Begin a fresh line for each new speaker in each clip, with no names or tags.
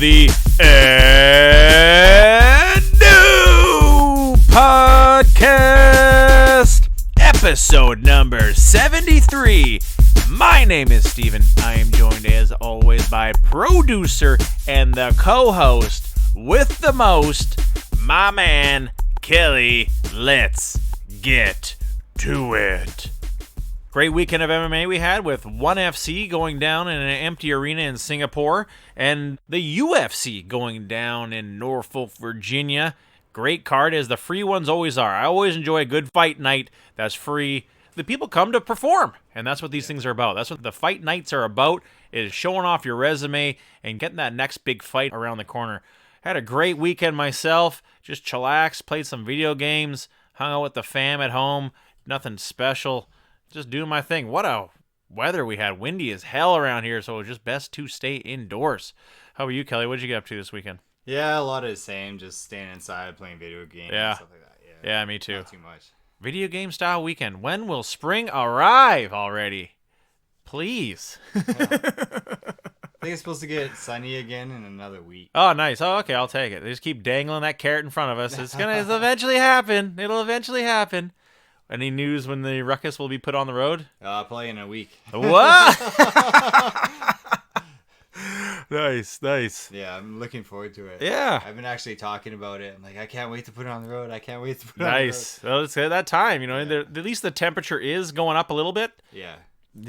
the New Podcast, episode number 73. My name is Steven. I am joined as always by producer and the co-host with the most, my man, Kelly. Let's get to it. Great weekend of MMA we had with ONE FC going down in an empty arena in Singapore and the UFC going down in Norfolk, Virginia. Great card, as the free ones always are. I always enjoy a good fight night that's free. The people come to perform, and that's what these things are about. That's what the fight nights are about, is showing off your resume and getting that next big fight around the corner. Had a great weekend myself, just chillaxed, played some video games, hung out with the fam at home, nothing special. Just doing my thing. What a weather we had. Windy as hell around here, so it was just best to stay indoors. How about you, Kelly? What did you get up to this weekend?
Yeah, a lot of the same. Just staying inside, playing video games and stuff like that.
Yeah, me too.
Not too much.
Video game style weekend. When will spring arrive already? Please.
Yeah. I think it's supposed to get sunny again in another week.
Oh, nice. Oh, okay, I'll take it. They just keep dangling that carrot in front of us. It's gonna eventually happen. It'll eventually happen. Any news when the ruckus will be put on the road?
Probably in a week.
What? Nice.
Yeah, I'm looking forward to it.
Yeah.
I've been actually talking about it. I'm like, I can't wait to put it on the road.
Nice. Well, it's at that time, at least the temperature is going up a little bit.
Yeah.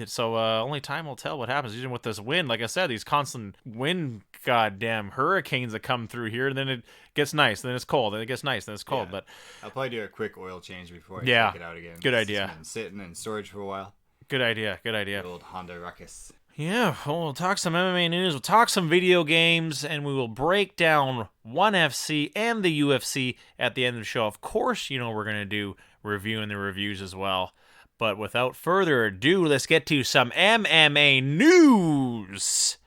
So only time will tell what happens. Even with this wind, like I said, these constant wind, goddamn hurricanes that come through here, and then it gets nice, then it's cold, then it gets nice, then it's cold.
Yeah.
But
I'll probably do a quick oil change before I take it out again.
Good idea.
It's been sitting in storage for a while.
Good idea.
The old Honda Ruckus.
Yeah, well, we'll talk some MMA news, we'll talk some video games, and we will break down ONE FC and the UFC at the end of the show. Of course, we're going to do reviewing the reviews as well. But without further ado, let's get to some MMA news.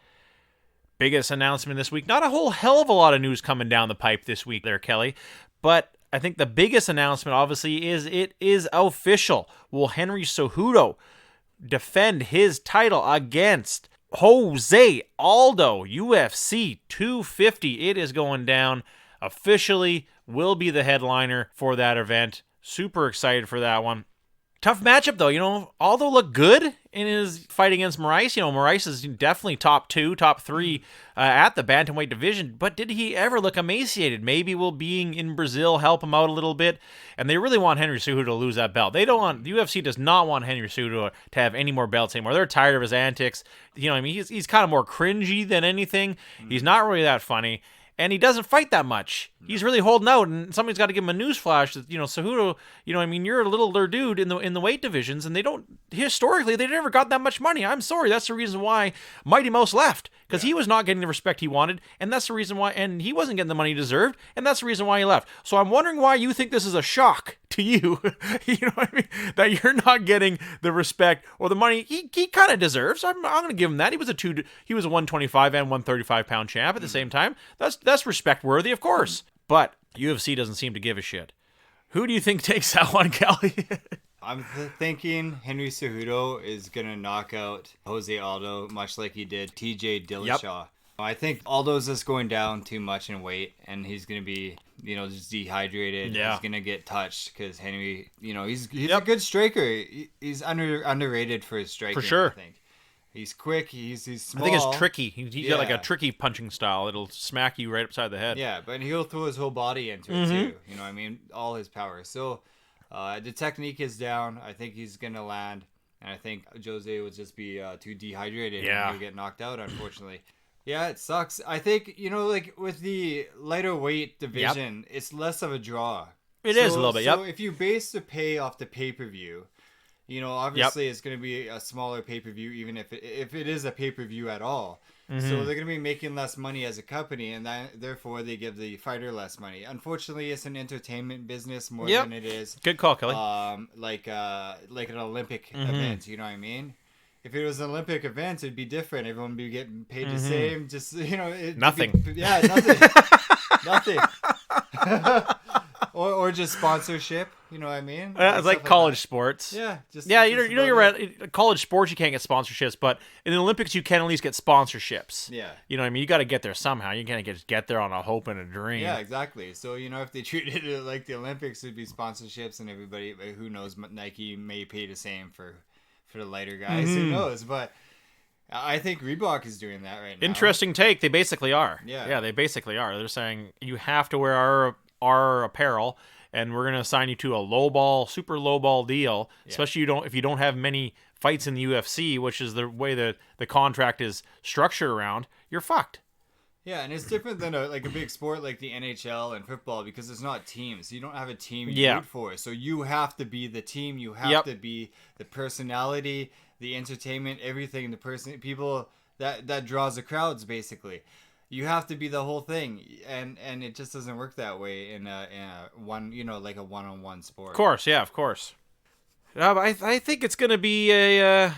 Biggest announcement this week. Not a whole hell of a lot of news coming down the pipe this week there, Kelly. But I think the biggest announcement, obviously, is it is official. Will Henry Cejudo defend his title against Jose Aldo, UFC 250? It is going down. Officially will be the headliner for that event. Super excited for that one. Tough matchup, though. Aldo looked good in his fight against Moraes. Moraes is definitely top 2, top 3 at the bantamweight division. But did he ever look emaciated? Maybe will being in Brazil help him out a little bit? And they really want Henry Cejudo to lose that belt. The UFC does not want Henry Cejudo to have any more belts anymore. They're tired of his antics. He's kind of more cringy than anything. He's not really that funny. And he doesn't fight that much. He's really holding out, and somebody's got to give him a newsflash that, Cejudo, you're a littler dude in the weight divisions, and they never got that much money. I'm sorry, that's the reason why Mighty Mouse left, because he was not getting the respect he wanted, and that's the reason why, and he wasn't getting the money he deserved, and that's the reason why he left. So I'm wondering why you think this is a shock to you, that you're not getting the respect or the money he kind of deserves. I'm going to give him that. He was a 125 and 135 pound champ at the same time. That's respect worthy, of course. But UFC doesn't seem to give a shit. Who do you think takes that one, Kelly?
I'm thinking Henry Cejudo is going to knock out Jose Aldo, much like he did TJ Dillashaw. Yep. I think Aldo's just going down too much in weight, and he's going to be, just dehydrated. Yeah. He's going to get touched because Henry, he's a good striker. He's underrated for his striking, for sure. I think. He's quick. He's small.
I think it's tricky. He's got like a tricky punching style. It'll smack you right upside the head.
Yeah, but he'll throw his whole body into it too. All his power. So the technique is down. I think he's going to land. And I think Jose will just be too dehydrated and he'll get knocked out, unfortunately. Yeah, it sucks. I think, with the lighter weight division, it's less of a draw.
It is a little bit,
So if you base the pay off the pay-per-view, obviously it's going to be a smaller pay-per-view, even if it is a pay-per-view at all. Mm-hmm. So they're going to be making less money as a company, and therefore they give the fighter less money. Unfortunately, it's an entertainment business more than it is.
Good call, Kelly.
Like an Olympic event, you know what I mean? If it was an Olympic event, it'd be different. Everyone would be getting paid the same. Just nothing.
Nothing.
Nothing. Nothing. or or just sponsorship. You know what I mean?
It's like college sports.
Yeah, just
yeah.
just
You're
about
right. College sports you can't get sponsorships, but in the Olympics you can at least get sponsorships.
Yeah.
You know what I mean? You got to get there somehow. You can't just get there on a hope and a dream.
Yeah, exactly. So if they treated it like the Olympics, it'd be sponsorships, and everybody. Who knows? Nike may pay the same for the lighter guys. Who knows? But I think Reebok is doing that right now.
Interesting take. They basically are.
Yeah.
They basically are. They're saying you have to wear our apparel, and we're gonna assign you to a super low ball deal.
Yeah.
Especially if you don't have many fights in the UFC, which is the way the contract is structured around. You're fucked.
Yeah, and it's different than a big sport like the NHL and football because it's not teams. You don't have a team you root for. So you have to be the team. You have to be the personality, the entertainment, everything. The people that draws the crowds. Basically, you have to be the whole thing, and it just doesn't work that way in a one like a one-on-one sport.
Of course, yeah, of course. I think it's gonna be a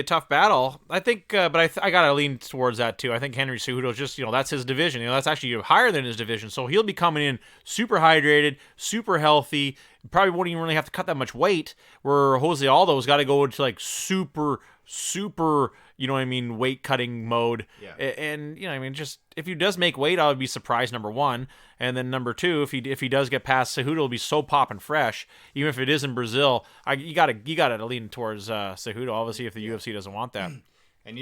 tough battle. I think, but I gotta lean towards that too. I think Henry Cejudo's just that's his division. That's actually higher than his division, so he'll be coming in super hydrated, super healthy. Probably won't even really have to cut that much weight. Where Jose Aldo's got to go into like super weight cutting mode.
Yeah.
And just if he does make weight, I would be surprised, number one. And then number two, if he does get past Cejudo, it'll be so popping fresh. Even if it is in Brazil, you gotta lean towards Cejudo. Obviously, if the UFC doesn't want that.
And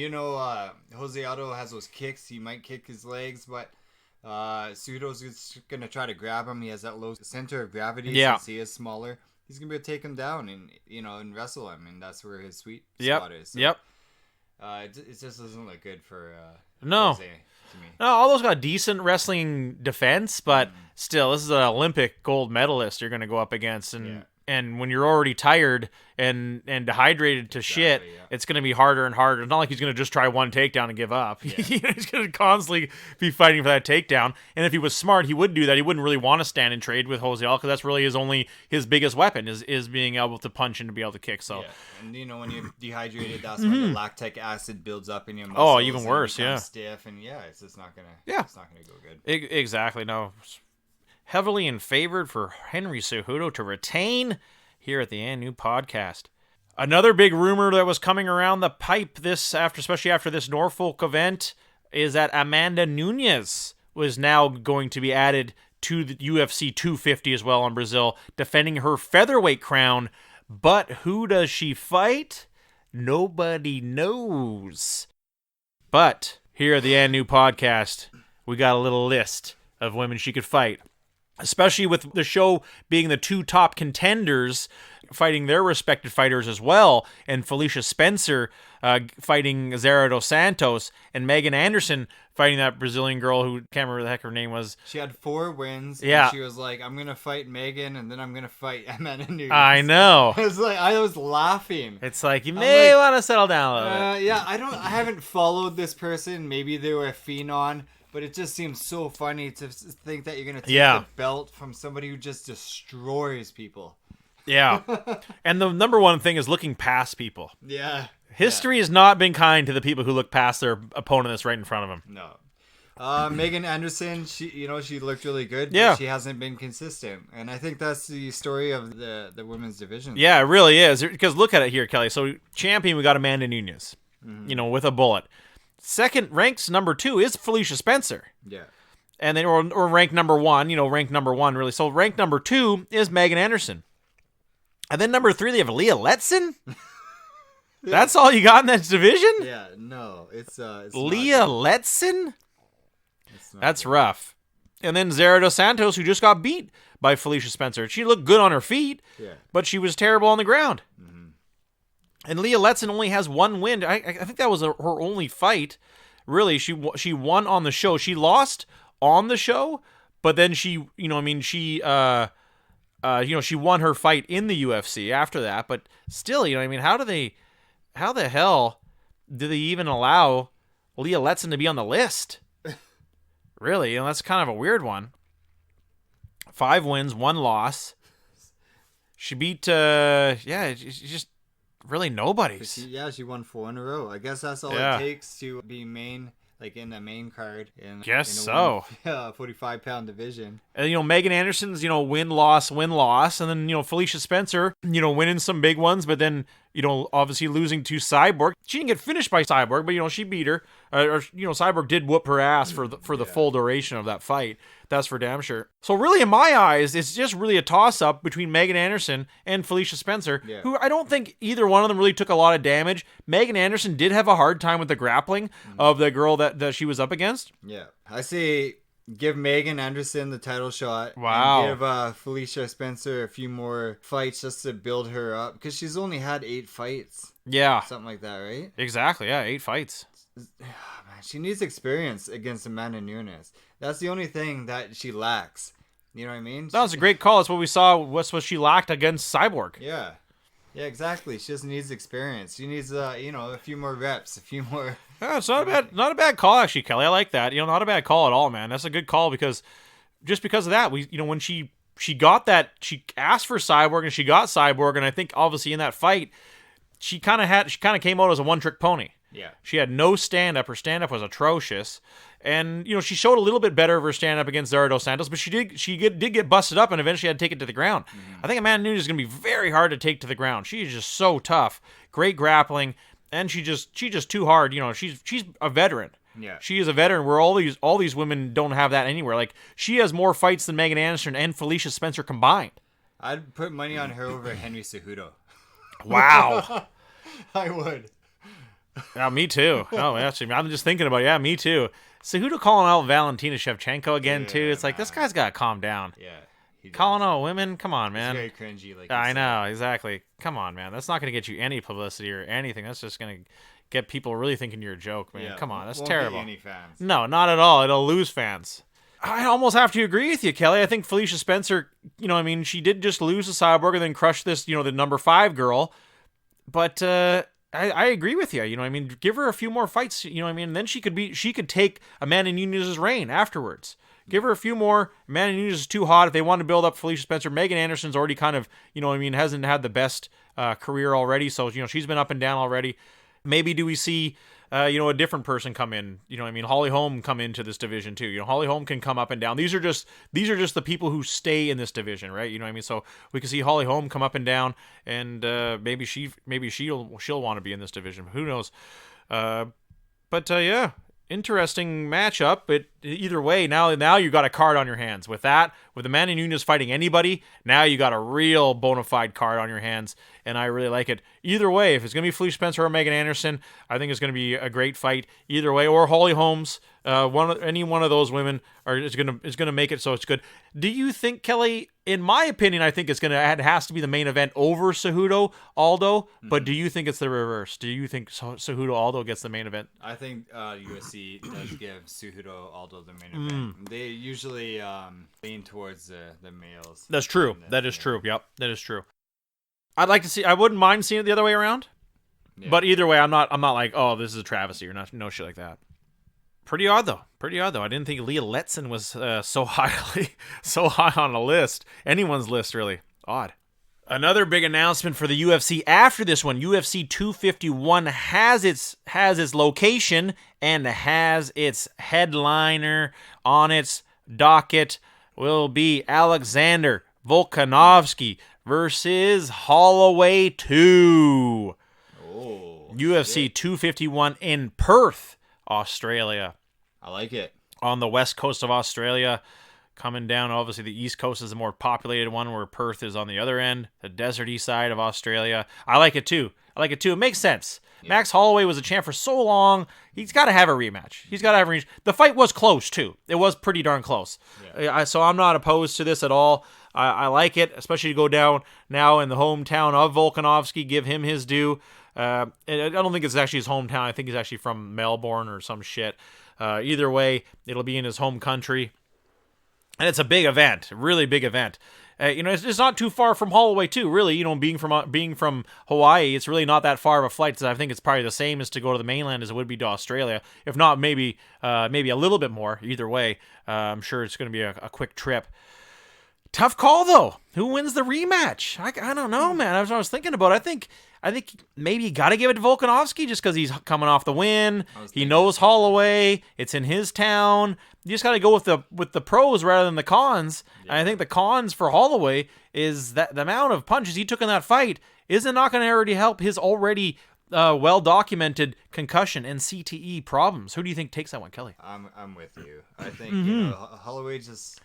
Jose Aldo has those kicks. He might kick his legs, but Cejudo's just gonna try to grab him. He has that low center of gravity. Since he is smaller, he's gonna be able to take him down and wrestle him, and that's where his sweet spot is. So, it just doesn't look good for Jose, to me.
No, Aldo's got decent wrestling defense, but still, this is an Olympic gold medalist you're going to go up against, and when you're already tired and dehydrated to shit, it's going to be harder and harder. It's not like he's going to just try one takedown and give up.
Yeah.
He's going to constantly be fighting for that takedown. And if he was smart, he would do that. He wouldn't really want to stand and trade with Jose Aldo because that's really his biggest weapon is being able to punch and to be able to kick. So,
and when you're dehydrated, that's when the lactic acid builds up in your muscles.
Oh, even worse,
stiff, and it's just not gonna.
Yeah,
it's not gonna go good.
Exactly. No. Heavily in favored for Henry Cejudo to retain here at the new podcast. Another big rumor that was coming around the pipe especially after this Norfolk event is that Amanda Nunes was now going to be added to the UFC 250 as well in Brazil, defending her featherweight crown. But who does she fight? Nobody knows. But here at the new podcast, we got a little list of women she could fight. Especially with the show being the two top contenders fighting their respected fighters as well, and Felicia Spencer fighting Zara dos Santos, and Megan Anderson fighting that Brazilian girl who can't remember what the heck her name was.
She had 4 wins.
Yeah.
And she was like, I'm going to fight Megan, and then I'm going to fight Amanda Nunes.
I know.
I was laughing.
It's like, you may want to settle down a little bit.
Yeah, I haven't followed this person. Maybe they were a phenom. But it just seems so funny to think that you're going to take the belt from somebody who just destroys people.
Yeah. And the number one thing is looking past people.
Yeah.
History has not been kind to the people who look past their opponent that's right in front of them.
No. Megan Anderson, she looked really good.
Yeah.
But she hasn't been consistent. And I think that's the story of the women's division.
Yeah, it really is. Because look at it here, Kelly. So champion, we got Amanda Nunes, with a bullet. Second, ranked number 2 is Felicia Spencer.
Yeah.
And then, or ranked number 1, ranked number 1, really. So ranked number 2 is Megan Anderson. And then number 3, they have Leah Letson. That's all you got in that division?
Yeah, no. It's
Leah Letson? That's rough. And then Zara dos Santos, who just got beat by Felicia Spencer. She looked good on her feet, but she was terrible on the ground. And Leah Letson only has 1 win. I think that was her only fight. Really, she won on the show. She lost on the show, but then she won her fight in the UFC after that. But still, how the hell do they even allow Leah Letson to be on the list? Really, that's kind of a weird one. 5 wins, 1 loss. She beat, just really nobody's.
She won 4 in a row. I guess that's all it takes to be main like in the main card.
Guess so.
45-pound division.
And, Megan Anderson's, win-loss, and then, Felicia Spencer, winning some big ones, but then, obviously losing to Cyborg. She didn't get finished by Cyborg, but, she beat her. Cyborg did whoop her ass for the full duration of that fight. That's for damn sure. So really, in my eyes, it's just really a toss-up between Megan Anderson and Felicia Spencer, who I don't think either one of them really took a lot of damage. Megan Anderson did have a hard time with the grappling of the girl that she was up against.
Yeah. I say give Megan Anderson the title shot.
Wow.
And give Felicia Spencer a few more fights just to build her up, because she's only had 8 fights.
Yeah.
Something like that, right?
Exactly, yeah, 8 fights.
Man, she needs experience against Amanda Nunes. That's the only thing that she lacks. You know what I mean?
That was a great call. That's what we saw. What's what she lacked against Cyborg.
Yeah. Yeah, exactly. She just needs experience. She needs, a few more reps, a few more.
Yeah, it's not a bad call actually, Kelly. I like that. Not a bad call at all, man. That's a good call because of that, when she got that, she asked for Cyborg and she got Cyborg, and I think obviously in that fight, she kind of came out as a one-trick pony.
Yeah.
She had no stand-up. Her stand-up was atrocious. And, she showed a little bit better of her stand-up against Zara Dos Santos, but she did get busted up and eventually had to take it to the ground. I think Amanda Nunes is going to be very hard to take to the ground. She is just so tough. Great grappling, and she's just too hard. She's a veteran.
Yeah.
She is a veteran where all these women don't have that anywhere. Like, she has more fights than Megan Anderson and Felicia Spencer combined.
I'd put money on her over Henry Cejudo.
Wow.
I would.
Yeah, me too. Oh, actually, I'm just thinking about it. Yeah, me too. Cejudo calling out Valentina Shevchenko again, too. It's like, this guy's got to calm down.
Yeah.
Calling out women? Come on, man.
It's very cringy. Like
I know, exactly. Come on, man. That's not going to get you any publicity or anything. That's just going to get people really thinking you're a joke, man. Come on, that's terrible.
Won't get any fans.
No, not at all. It'll lose fans. I almost have to agree with you, Kelly. I think Felicia Spencer, she did just lose to Cyborg and then crush this, the number 5 girl. But I agree with you. Give her a few more fights. And then she could take Amanda Nunes' reign afterwards. Give her a few more. Amanda Nunes is too hot. If they want to build up Felicia Spencer, Megan Anderson's already kind of, hasn't had the best career already. So, she's been up and down already. Maybe do we see, a different person come in? Holly Holm come into this division too. Holly Holm can come up and down. These are just the people who stay in this division, right? So we can see Holly Holm come up and down, and maybe she'll want to be in this division. Who knows? Yeah. Interesting matchup, but either way, now you got a card on your hands. With Amanda Nunes fighting anybody, now you got a real bona fide card on your hands, and I really like it. Either way, if it's going to be Felicia Spencer or Megan Anderson, I think it's going to be a great fight. Either way, or Holly Holmes, any one of those women is going to make it so it's good. Do you think, Kelly? In my opinion, I think it has to be the main event over Cejudo Aldo. But do you think it's the reverse? Do you think Cejudo Aldo gets the main event?
I think UFC does give Cejudo Aldo the main event. They usually lean towards the males.
That's true. That is true. Yep, that is true. I'd like to see. I wouldn't mind seeing it the other way around. Yeah. But either way, I'm not like, oh, this is a travesty or no shit like that. Pretty odd though. I didn't think Leah Letson was so high on a list. Anyone's list, really. Odd. Another big announcement for the UFC after this one. UFC 251 has its location and has its headliner on its docket. Will be Alexander Volkanovski versus Holloway 2.
Oh,
UFC
shit.
251 in Perth, Australia.
I like it.
On the west coast of Australia, coming down, obviously the east coast is the more populated one, where Perth is on the other end, the deserty side of Australia. I like it too. It makes sense. Yeah. Max Holloway was a champ for so long. He's got to have a rematch. The fight was close too. It was pretty darn close. Yeah. So I'm not opposed to this at all. I like it, especially to go down now in the hometown of Volkanovski, give him his due. I don't think it's actually his hometown. I think he's actually from Melbourne or some shit. Either way, it'll be in his home country. And it's a big event, a really big event. It's not too far from Holloway too, really. Being from Hawaii, it's really not that far of a flight. So I think it's probably the same as to go to the mainland as it would be to Australia. If not, maybe a little bit more. Either way, I'm sure it's going to be a quick trip. Tough call, though. Who wins the rematch? I don't know, man. That's what I was thinking about. I think maybe you got to give it to Volkanovski just because he's coming off the win. He knows Holloway. It's in his town. You just got to go with the pros rather than the cons. Yeah. And I think the cons for Holloway is that the amount of punches he took in that fight isn't not going to already help his already well-documented concussion and CTE problems. Who do you think takes that one, Kelly?
I'm with you. I think Holloway just,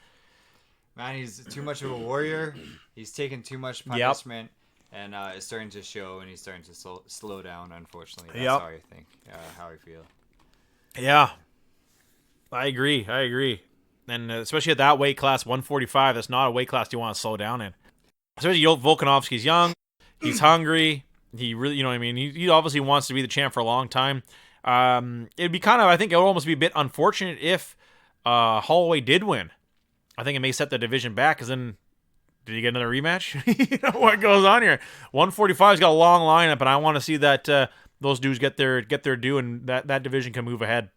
man, he's too much of a warrior. He's taken too much punishment, and it's starting to show, and he's starting to slow down. Unfortunately, that's how I think, how I feel.
Yeah, I agree. And especially at that weight class, 145, that's not a weight class you want to slow down in. Especially Volkanovski's young, he's hungry. He really, you know what I mean? He obviously wants to be the champ for a long time. It'd be kind of, I think it would almost be a bit unfortunate if Holloway did win. I think it may set the division back, because then, did he get another rematch? You know what goes on here? 145's got a long lineup, and I want to see that those dudes get their due, and that division can move ahead.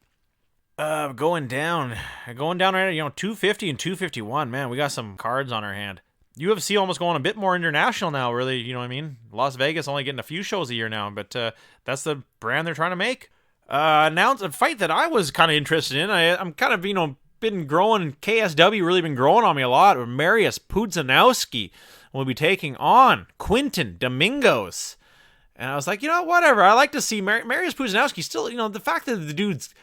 Going down right at 250 and 251. Man, we got some cards on our hand. UFC almost going a bit more international now, really, you know what I mean? Las Vegas only getting a few shows a year now, but that's the brand they're trying to make. Now, a fight that I was kind of interested in, I'm kind of, been growing, KSW really been growing on me a lot. Mariusz Pudzianowski will be taking on Quinton Domingos. And I was like, whatever. I like to see Mariusz Pudzianowski still, the fact that the dude's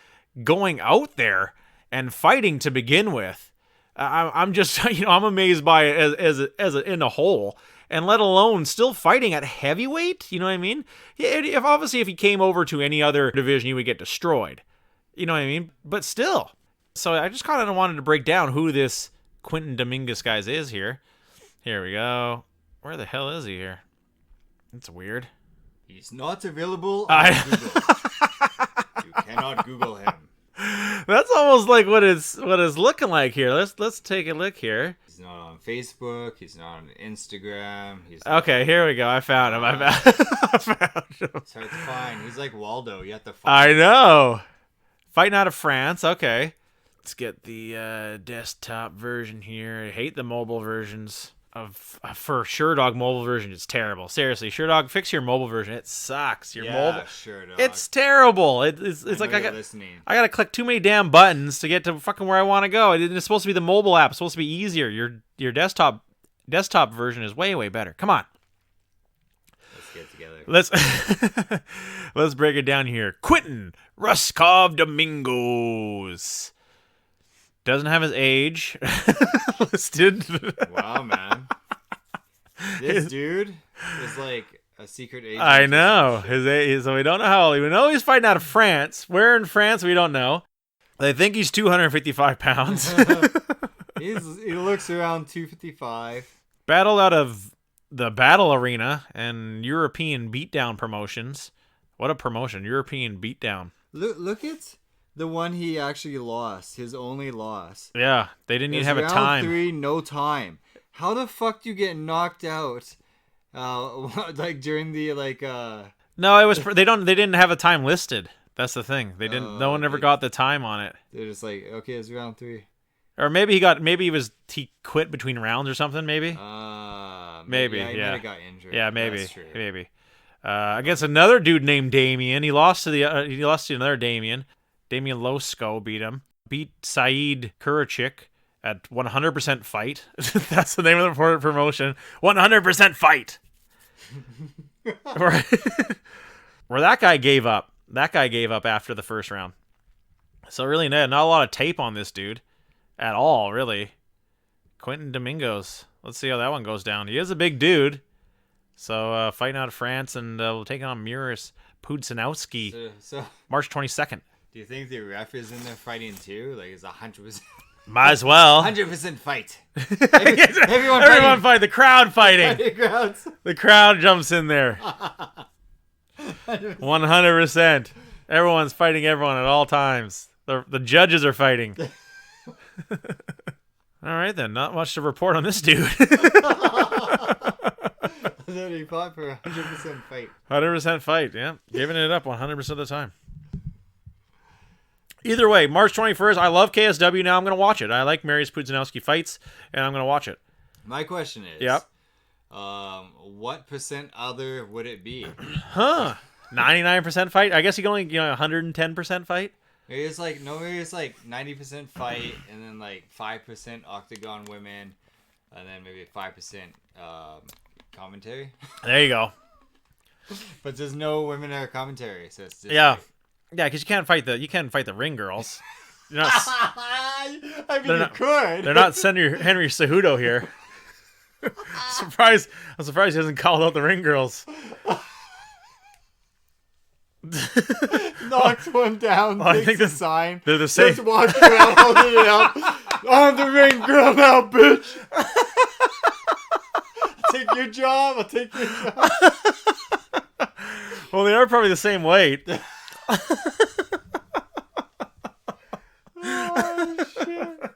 going out there and fighting to begin with, I'm just, I'm amazed by it as in a whole, and let alone still fighting at heavyweight. You know what I mean? If he came over to any other division, he would get destroyed. You know what I mean? But still. So I just kind of wanted to break down who this Quinton Domingos guy is here. Here we go. Where the hell is he here? That's weird.
He's not available on Google. You cannot Google him.
That's almost like what it's looking like here. Let's take a look here.
He's not on Facebook. He's not on Instagram.
Okay, here we go. I found him. I found him.
It's hard to find. He's like Waldo. You have to find
him. I know. Fighting out of France. Okay. Let's get the desktop version here. I hate the mobile versions. For SureDog mobile version, it's terrible. Seriously, SureDog, fix your mobile version. It sucks. Mobile,
SureDog.
It's terrible. It's like I gotta click too many damn buttons to get to fucking where I want to go. It's supposed to be the mobile app. It's supposed to be easier. Your desktop version is way better. Come on.
Let's get together.
Let's break it down here. Quinton Ruskov Domingos. Doesn't have his age listed.
Wow, man. This dude is like a secret agent.
I know. His age, so we don't know how old. We know he's fighting out of France. Where in France, we don't know. They think he's 255 pounds.
He looks around 255.
Battled out of the Battle Arena and European Beatdown promotions. What a promotion. European Beatdown.
Look at the one he actually lost, his only loss.
Yeah, they didn't even have a time.
Round 3, no time. How the fuck do you get knocked out? Like during the
No, it was they didn't have a time listed. That's the thing. They didn't. No one ever got the time on it.
They're just like, okay, it's round 3.
Or maybe he quit between rounds or something. Maybe. Maybe.
Yeah, he might have got injured.
Yeah, maybe. That's true. Maybe. Against another dude named Damien. He lost to another Damien. Damien Losko beat him. Beat Saeed Kurachik at 100% Fight. That's the name of the promotion. 100% Fight. Where that guy gave up. That guy gave up after the first round. So really, not a lot of tape on this dude at all, really. Quinton Domingos. Let's see how that one goes down. He is a big dude. So fighting out of France, and we'll take on Mariusz Pudzianowski.
So
March 22nd.
Do you think the ref is in there fighting too? Like, it's 100%.
Might as well.
100% fight.
Everyone fight. The crowd fighting. The crowd jumps in there. 100%. Everyone's fighting everyone at all times. The judges are fighting. All right, then. Not much to report on this dude.
He fought for 100% fight.
100% fight, yeah. Giving it up 100% of the time. Either way, March 21st, I love KSW now. I'm going to watch it. I like Mariusz Pudzianowski fights, and I'm going to watch it.
My question is,
Yep.
what percent other would it be?
99% fight? I guess you can only 110% fight?
Maybe it's like 90% fight, and then like 5% octagon women, and then maybe 5% commentary.
There you go.
But there's no women or commentary, so it's just
Yeah, because you can't fight the ring girls. You're not,
I mean, you could.
they're not Henry Cejudo here. I'm surprised he hasn't called out the ring girls.
Knocks one down.
I think
the sign.
They're the same.
Just walking around holding it up. I'm the ring girl now, bitch. Take your job. I'll take your job.
Well, they are probably the same weight.
Oh shit.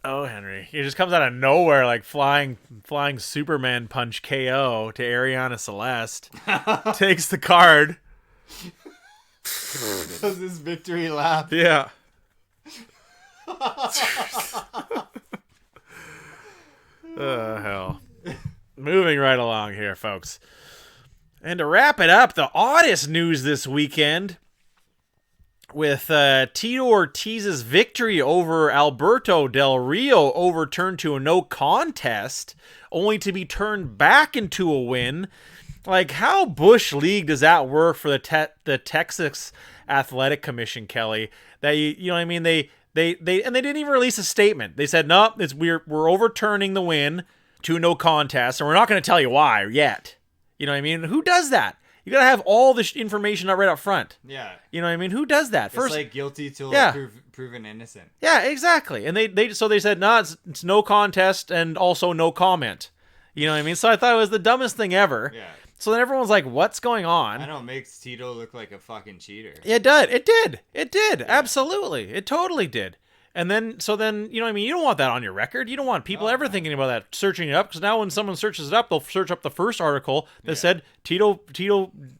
Oh
Henry. He just comes out of nowhere like flying Superman punch KO to Ariana Celeste. Takes the card.
Does his victory lap?
Yeah. Hell. Moving right along here, folks. And to wrap it up, the oddest news this weekend with Tito Ortiz's victory over Alberto Del Rio overturned to a no contest, only to be turned back into a win. Like, how Bush League does that work for the Texas Athletic Commission, Kelly? That you know what I mean? They didn't even release a statement. They said, no, we're overturning the win to no contest, and we're not going to tell you why yet. You know what I mean? Who does that? You got to have all this information right up front.
Yeah.
You know what I mean? Who does that?
First, it's like guilty till proven innocent.
Yeah, exactly. And they said, no, it's no contest and also no comment. You know what I mean? So I thought it was the dumbest thing ever.
Yeah.
So then everyone's like, what's going on?
I know, it makes Tito look like a fucking cheater.
It did. Yeah. Absolutely. It totally did. And then, you know what I mean? You don't want that on your record. You don't want people ever thinking about that, searching it up. Because now when someone searches it up, they'll search up the first article that said Tito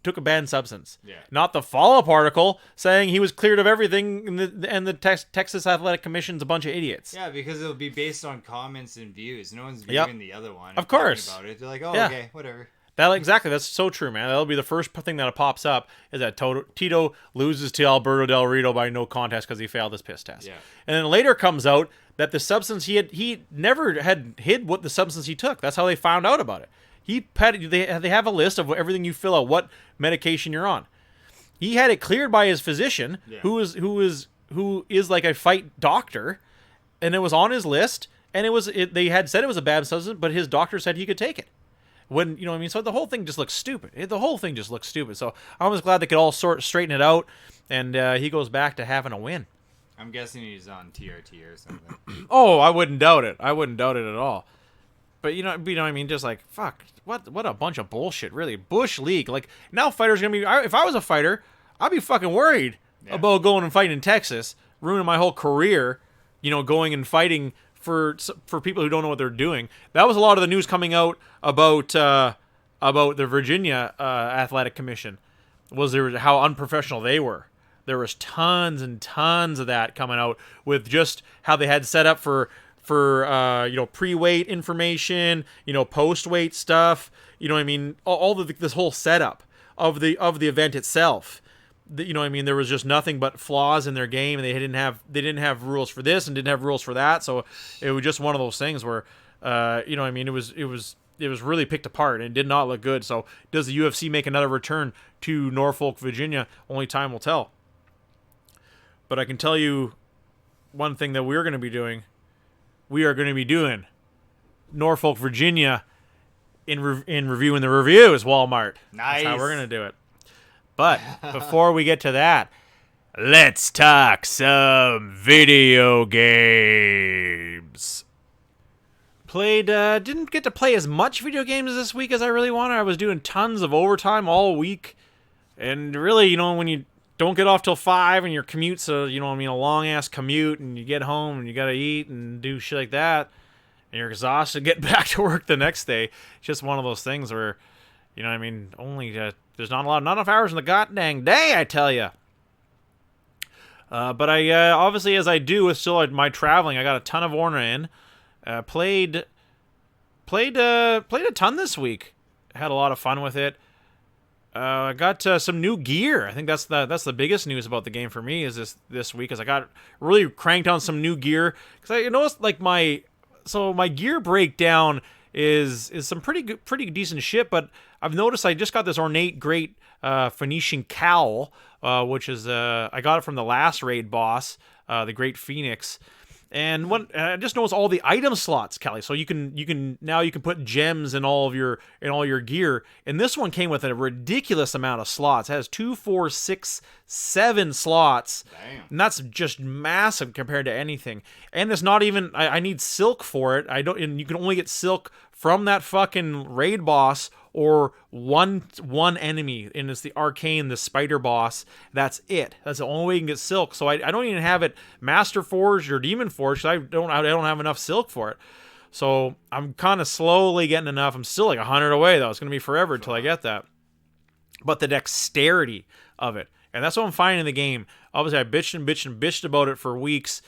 took a banned substance.
Yeah.
Not the follow-up article saying he was cleared of everything and the Texas Athletic Commission's a bunch of idiots.
Yeah, because it'll be based on comments and views. No one's viewing the other one.
Of course.
About it. They're like, okay, whatever.
Exactly. That's so true, man. That'll be the first thing that pops up is that Tito loses to Alberto Del Rio by no contest because he failed his piss test.
Yeah.
And then later comes out that the substance he never had hid what the substance he took. That's how they found out about it. They have a list of everything you fill out, what medication you're on. He had it cleared by his physician, who is like a fight doctor, and it was on his list. And they had said it was a bad substance, but his doctor said he could take it. When, you know what I mean? So the whole thing just looks stupid. So I was glad they could all straighten it out, and he goes back to having a win.
I'm guessing he's on TRT or something.
Oh, I wouldn't doubt it. at all. But you know what I mean? Just like, fuck, what a bunch of bullshit, really. Bush League. Like, now fighters are going to be, if I was a fighter, I'd be fucking worried about going and fighting in Texas, ruining my whole career, going and fighting for people who don't know what they're doing. That was a lot of the news coming out about the Virginia Athletic Commission, was how unprofessional they were. There was tons and tons of that coming out with just how they had set up for pre-weight information, post-weight stuff. You know what I mean? All this whole setup of the event itself. You know what I mean? There was just nothing but flaws in their game, and they didn't have rules for this and didn't have rules for that. So it was just one of those things where, you know what I mean? It was really picked apart and it did not look good. So does the UFC make another return to Norfolk, Virginia? Only time will tell. But I can tell you one thing that we're going to be doing. We are going to be doing Norfolk, Virginia in reviewing the reviews, Walmart.
Nice.
That's how we're going to do it. But before we get to that, let's talk some video games. Didn't get to play as much video games this week as I really wanted. I was doing tons of overtime all week. And really, when you don't get off till 5 and your commute's a long-ass commute, and you get home and you got to eat and do shit like that, and you're exhausted, get back to work the next day. It's just one of those things where, only there's not enough hours in the goddamn day, I tell you. But I obviously, as I do with still my traveling, I got a ton of Orna in. Played a ton this week. Had a lot of fun with it. I got some new gear. I think that's the biggest news about the game for me is this week, as I got really cranked on some new gear, because I noticed like my gear breakdown is some pretty decent shit. But I've noticed I just got this ornate great Phoenician cowl, which is I got it from the last raid boss, the Great Phoenix. And I just noticed all the item slots, Kelly. So you can put gems in all your gear. And this one came with a ridiculous amount of slots. It has 2, 4, 6, 7 slots.
Damn.
And that's just massive compared to anything. And it's not even I need silk for it. And you can only get silk from that fucking raid boss or one enemy, and it's the arcane, the spider boss. That's it. That's the only way you can get silk. So I don't even have it master forged or demon forged. I don't have enough silk for it. So I'm kind of slowly getting enough. I'm still like 100 away though. It's gonna be forever until I get that. But the dexterity of it, and that's what I'm finding in the game. Obviously, I bitched about it for weeks.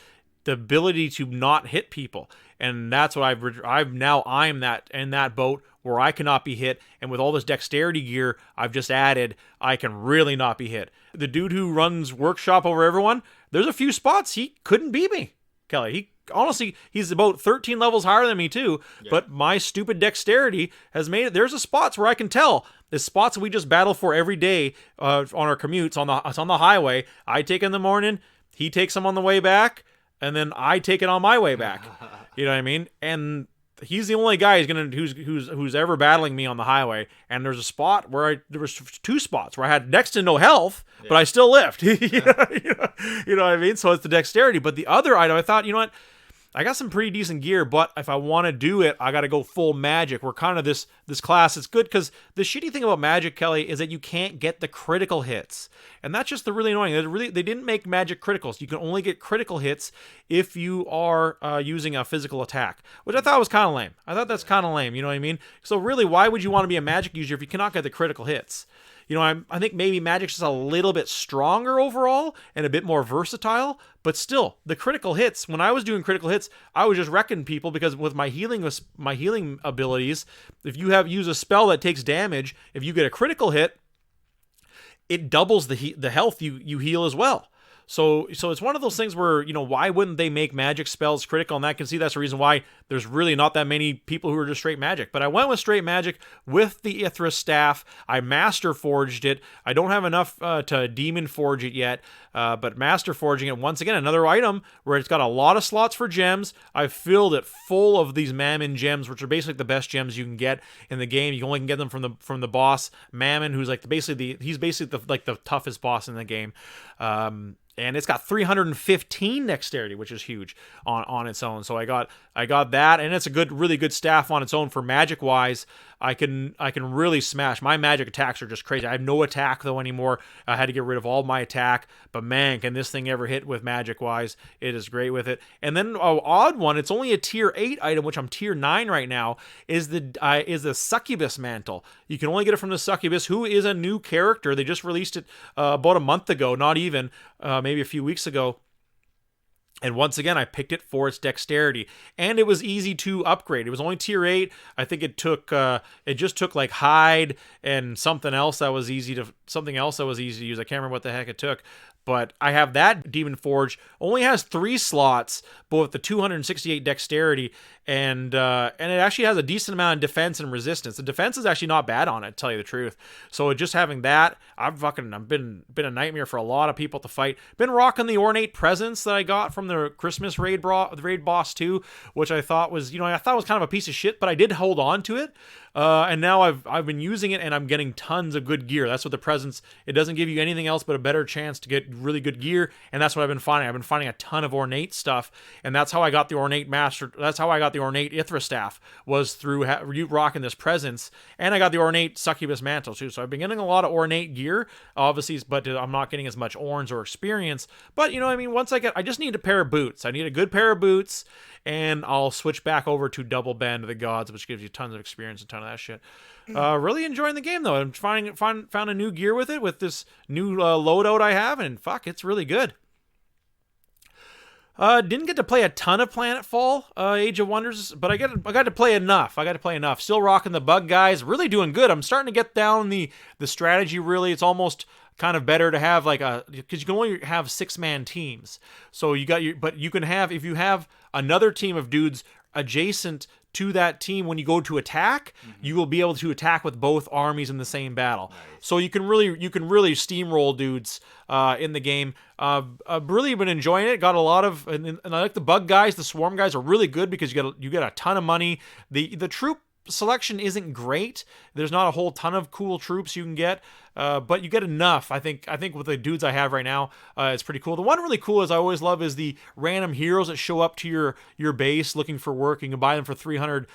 The ability to not hit people, and that's what I'm that in that boat where I cannot be hit. And with all this dexterity gear I've just added, I can really not be hit. The dude who runs workshop over everyone, there's a few spots he couldn't beat me, Kelly. He's about 13 levels higher than me too. Yeah. But my stupid dexterity has made it. There's a spots where I can tell. The spots we just battle for every day on our commutes on the highway. I take in the morning, he takes them on the way back, and then I take it on my way back. You know what I mean? And he's the only guy who's ever battling me on the highway. And there's a spot where there was 2 spots where I had next to no health, but I still lived. You know what I mean? So it's the dexterity. But the other item, I thought, you know what? I got some pretty decent gear, but if I want to do it, I got to go full magic. We're kind of this class. It's good because the shitty thing about magic, Kelly, is that you can't get the critical hits. And that's just the really annoying. They didn't make magic criticals. You can only get critical hits if you are using a physical attack, which I thought was kind of lame. I thought that's kind of lame. You know what I mean? So really, why would you want to be a magic user if you cannot get the critical hits? You know, I think maybe magic's just a little bit stronger overall and a bit more versatile, but still, the critical hits, when I was doing critical hits, I was just wrecking people because with my healing abilities, if you use a spell that takes damage, if you get a critical hit, it doubles the health you heal as well. So it's one of those things where, you know, why wouldn't they make magic spells critical? And I can see that's the reason why there's really not that many people who are just straight magic. But I went with straight magic with the Ithra staff. I master forged it. I don't have enough to demon forge it yet, but master forging it, once again, another item where it's got a lot of slots for gems. I've filled it full of these Mammon gems, which are basically the best gems you can get in the game. You only can get them from the boss Mammon, who's like he's basically the toughest boss in the game. And it's got 315 dexterity, which is huge on its own. So I got that, and it's a really good staff on its own for magic wise. I can really smash. My magic attacks are just crazy. I have no attack though anymore. I had to get rid of all my attack, but man, can this thing ever hit with magic wise? It is great with it. And then odd one, it's only a tier 8 item, which I'm tier 9 right now, is the Succubus mantle. You can only get it from the Succubus, who is a new character. They just released it about a month ago, not even, maybe a few weeks ago. And once again, I picked it for its dexterity, and it was easy to upgrade. It was only tier 8. I think it just took like hide and something else that was easy to use. I can't remember what the heck it took. But I have that Demon Forge. Only has 3 slots, but with the 268 dexterity, and it actually has a decent amount of defense and resistance. The defense is actually not bad on it, to tell you the truth. So just having that, I've been a nightmare for a lot of people to fight. Been rocking the ornate presents that I got from the Christmas raid boss too, which I thought was kind of a piece of shit, but I did hold on to it. And now I've been using it, and I'm getting tons of good gear. That's what the presents, it doesn't give you anything else but a better chance to get really good gear, and that's what I've been finding. I've been finding a ton of ornate stuff, and that's how I got the ornate Ithra staff, was through rocking this presence, and I got the ornate Succubus mantle too. So I've been getting a lot of ornate gear, obviously, but I'm not getting as much orange or experience. But you know what I mean, I just need a pair of boots. I need a good pair of boots, and I'll switch back over to Double Band of the Gods, which gives you tons of experience and a ton of that shit. Really enjoying the game though. I'm found a new gear with it, with this new loadout I have, and fuck, it's really good. Didn't get to play a ton of Planetfall, Age of Wonders, but I got to play enough. Still rocking the bug guys, really doing good. I'm starting to get down the strategy. Really, it's almost kind of better to have like because you can only have 6-man teams. So but you can have, if you have another team of dudes adjacent to that team, when you go to attack, you will be able to attack with both armies in the same battle. Nice. So you can really steamroll dudes in the game. I've really been enjoying it. Got a lot of, and I like the bug guys. The swarm guys are really good because you get a ton of money. The troop selection isn't great. There's not a whole ton of cool troops you can get, but you get enough. I think with the dudes I have right now, it's pretty cool. The one really cool is I always love is the random heroes that show up to your base looking for work. You can buy them for 300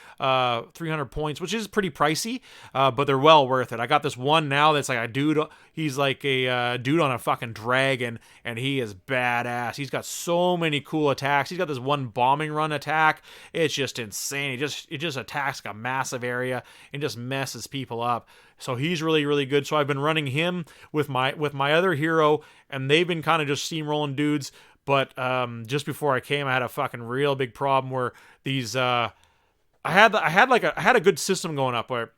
points, which is pretty pricey, but they're well worth it. I got this one now that's like a dude. He's like a dude on a fucking dragon, and he is badass. He's got so many cool attacks. He's got this one bombing run attack. It's just insane. It just attacks like a massive area and just messes people up. So he's really, really good. So I've been running him with my other hero, and they've been kind of just steamrolling dudes. But just before I came, I had a fucking real big problem where these I had a good system going up where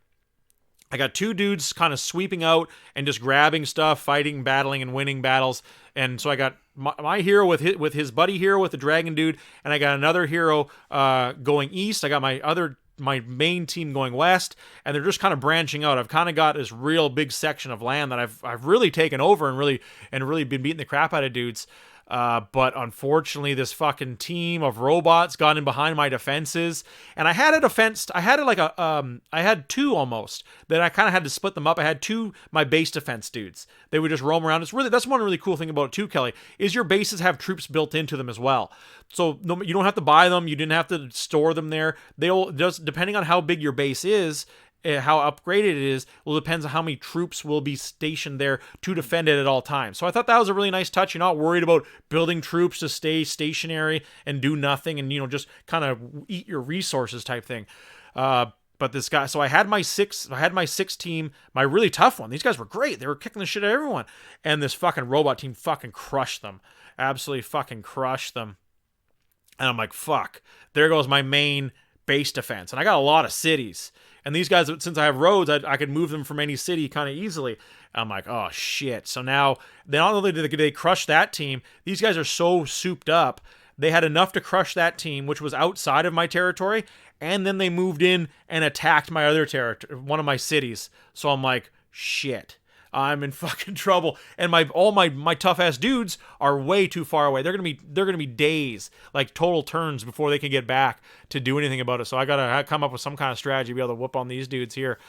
I got two dudes kind of sweeping out and just grabbing stuff, fighting, battling, and winning battles. And so I got my hero with his buddy hero with the dragon dude, and I got another hero going east. I got my main team going west, and they're just kind of branching out. I've kind of got this real big section of land that I've really taken over and really been beating the crap out of dudes. But unfortunately, this fucking team of robots got in behind my defenses, and I had I had two almost that I kind of had to split them up. I had my base defense dudes. They would just roam around. That's one really cool thing about it too, Kelly, is your bases have troops built into them as well. So you don't have to buy them. You didn't have to store them there. They'll just, depending on how big your base is, how upgraded it is, well, it depends on how many troops will be stationed there to defend it at all times. So I thought that was a really nice touch. You're not worried about building troops to stay stationary and do nothing and, just kind of eat your resources type thing. But this guy, so I had my six team, my really tough one. These guys were great. They were kicking the shit out of everyone. And this fucking robot team fucking crushed them. Absolutely fucking crushed them. And I'm like, fuck, there goes my main base defense. And I got a lot of cities. And these guys, since I have roads, I could move them from any city kind of easily. I'm like, oh, shit. So now, not only did they crush that team, these guys are so souped up. They had enough to crush that team, which was outside of my territory, and then they moved in and attacked my other territory, one of my cities. So I'm like, shit. I'm in fucking trouble, and all my tough ass dudes are way too far away. They're gonna be days, like total turns, before they can get back to do anything about it. So I gotta come up with some kind of strategy to be able to whoop on these dudes here,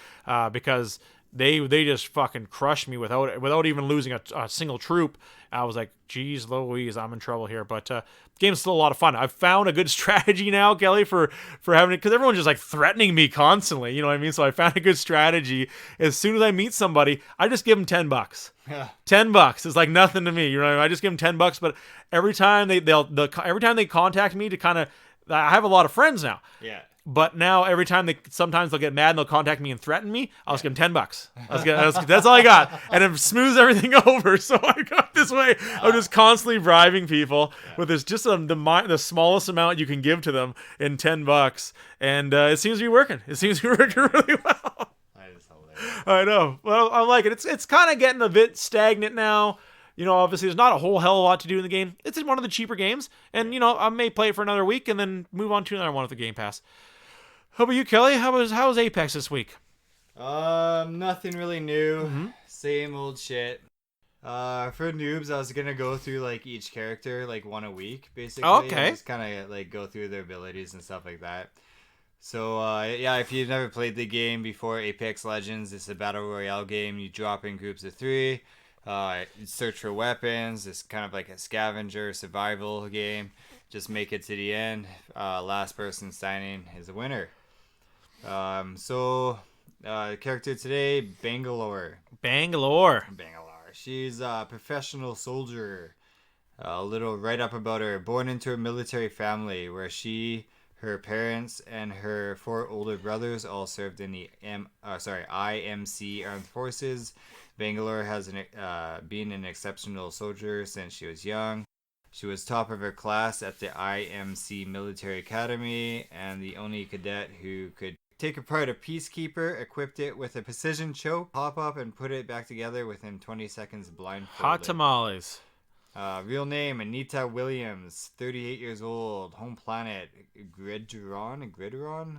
because they just fucking crushed me without even losing a single troop. I was like, geez Louise, I'm in trouble here. But game's still a lot of fun. I've found a good strategy now, Kelly, for having it, because everyone's just like threatening me constantly. You know what I mean? So I found a good strategy. As soon as I meet somebody, I just give them $10. Yeah. $10 is like nothing to me. You know what I mean? I just give them $10. But every time every time they contact me to kind of, I have a lot of friends now. Yeah. But now every time sometimes they'll get mad and they'll contact me and threaten me, I'll just give them $10. That's all I got. And it smooths everything over. So I got this way of just constantly bribing people with this, just the smallest amount you can give to them in $10. And it seems to be working. It seems to be working really well. I know. Well, I like it. It's kind of getting a bit stagnant now. Obviously there's not a whole hell of a lot to do in the game. It's one of the cheaper games. And, I may play it for another week and then move on to another one with the Game Pass. How about you, Kelly? How was Apex this week?
Nothing really new. Mm-hmm. Same old shit. For noobs, I was gonna go through like each character like one a week, basically.
Okay.
Just kind of like go through their abilities and stuff like that. So if you've never played the game before, Apex Legends, it's a battle royale game. You drop in groups of 3. Search for weapons. It's kind of like a scavenger survival game. Just make it to the end. Last person signing is a winner. Character today, Bangalore. She's a professional soldier. A little write up about her. Born into a military family where her parents, and her 4 older brothers all served in the IMC Armed Forces. Bangalore has been an exceptional soldier since she was young. She was top of her class at the IMC Military Academy and the only cadet who could take apart a peacekeeper, equipped it with a precision choke, pop up, and put it back together within 20 seconds blindfolded.
Hot tamales.
Real name, Anita Williams, 38 years old. Home planet, Grideron.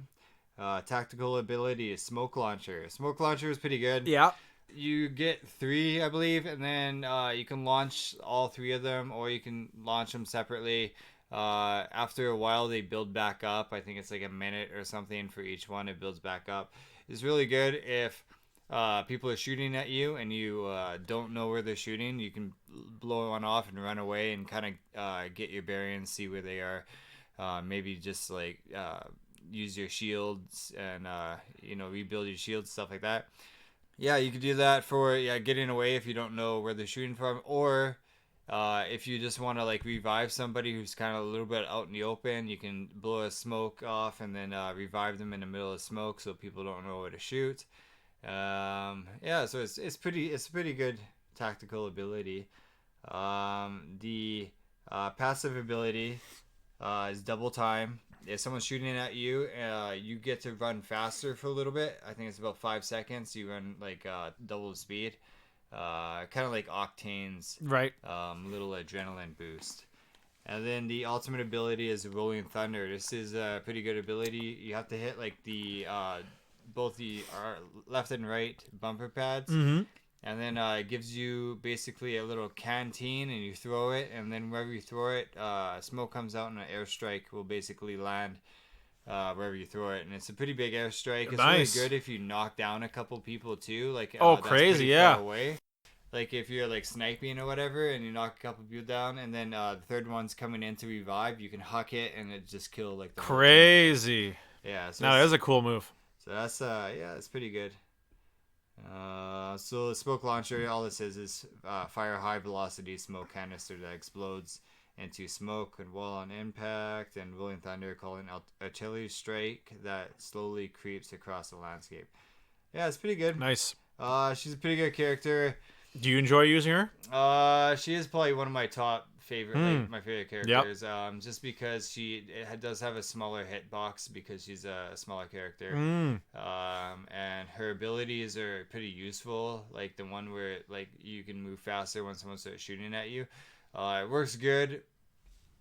Tactical ability is smoke launcher. Smoke launcher is pretty good.
Yeah.
You get 3, I believe, and then you can launch all 3 of them, or you can launch them separately. After a while, they build back up. I think it's like a minute or something for each one. It builds back up. It's really good if people are shooting at you and you don't know where they're shooting. You can blow one off and run away and kind of get your bearings, see where they are. Maybe just like use your shields and rebuild your shields, stuff like that. Yeah, you could do that for getting away if you don't know where they're shooting from, or if you just want to like revive somebody who's kind of a little bit out in the open, you can blow a smoke off and then revive them in the middle of smoke so people don't know where to shoot. So it's pretty good tactical ability. The passive ability is double time. If someone's shooting at you, you get to run faster for a little bit. I think it's about 5 seconds. You run like double the speed, kind of like Octane's
Right.
little adrenaline boost. And then the ultimate ability is Rolling Thunder. This is a pretty good ability. You have to hit like the both the left and right bumper pads.
Mm-hmm.
And then it gives you basically a little canteen, and you throw it, and then wherever you throw it, smoke comes out, and an airstrike will basically land wherever you throw it. And it's a pretty big airstrike. It's
Nice.
really good if you knock down a couple people too. Like
Oh,
that's
crazy,
pretty
yeah.
far away. Like if you're like sniping or whatever, and you knock a couple people down, and then the third one's coming in to revive, you can huck it, and it just kill like the whole team.
Crazy.
Yeah. So
No, that is a cool move.
so that's it's pretty good. So the smoke launcher, all it says is fire high velocity smoke canister that explodes into smoke and wall on impact, and Rolling Thunder calling out artillery strike that slowly creeps across the landscape. Yeah, it's pretty good.
Nice.
She's a pretty good character.
Do you enjoy using her?
She is probably one of my top favorite, like my favorite characters. Just because it does have a smaller hitbox because she's a smaller character. And her abilities are pretty useful. Like the one where like you can move faster when someone starts shooting at you. It works good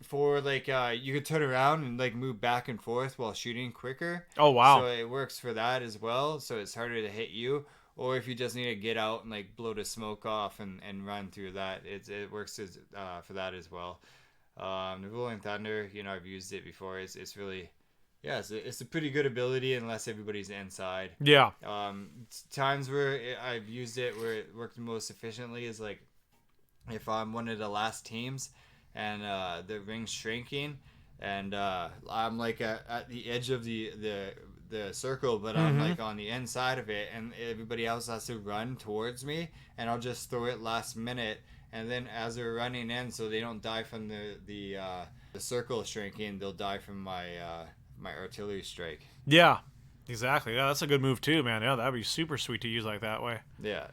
for like you could turn around and like move back and forth while shooting quicker.
Oh, wow.
So it works for that as well. So it's harder to hit you. Or if you just need to get out and like blow the smoke off and run through that, it works for that as well. The Rolling Thunder, I've used it before. It's really, it's a pretty good ability unless everybody's inside.
Yeah.
Times where I've used it where it worked most efficiently is like if I'm one of the last teams and the ring's shrinking and I'm like at the edge of the circle, but I'm like on the inside of it, and everybody else has to run towards me, and I'll just throw it last minute, and then as they're running in, so they don't die from the circle shrinking, they'll die from my my artillery strike.
Yeah. Exactly. Yeah, that's a good move too, man. Yeah, that'd be super sweet to use like that way.
Yeah.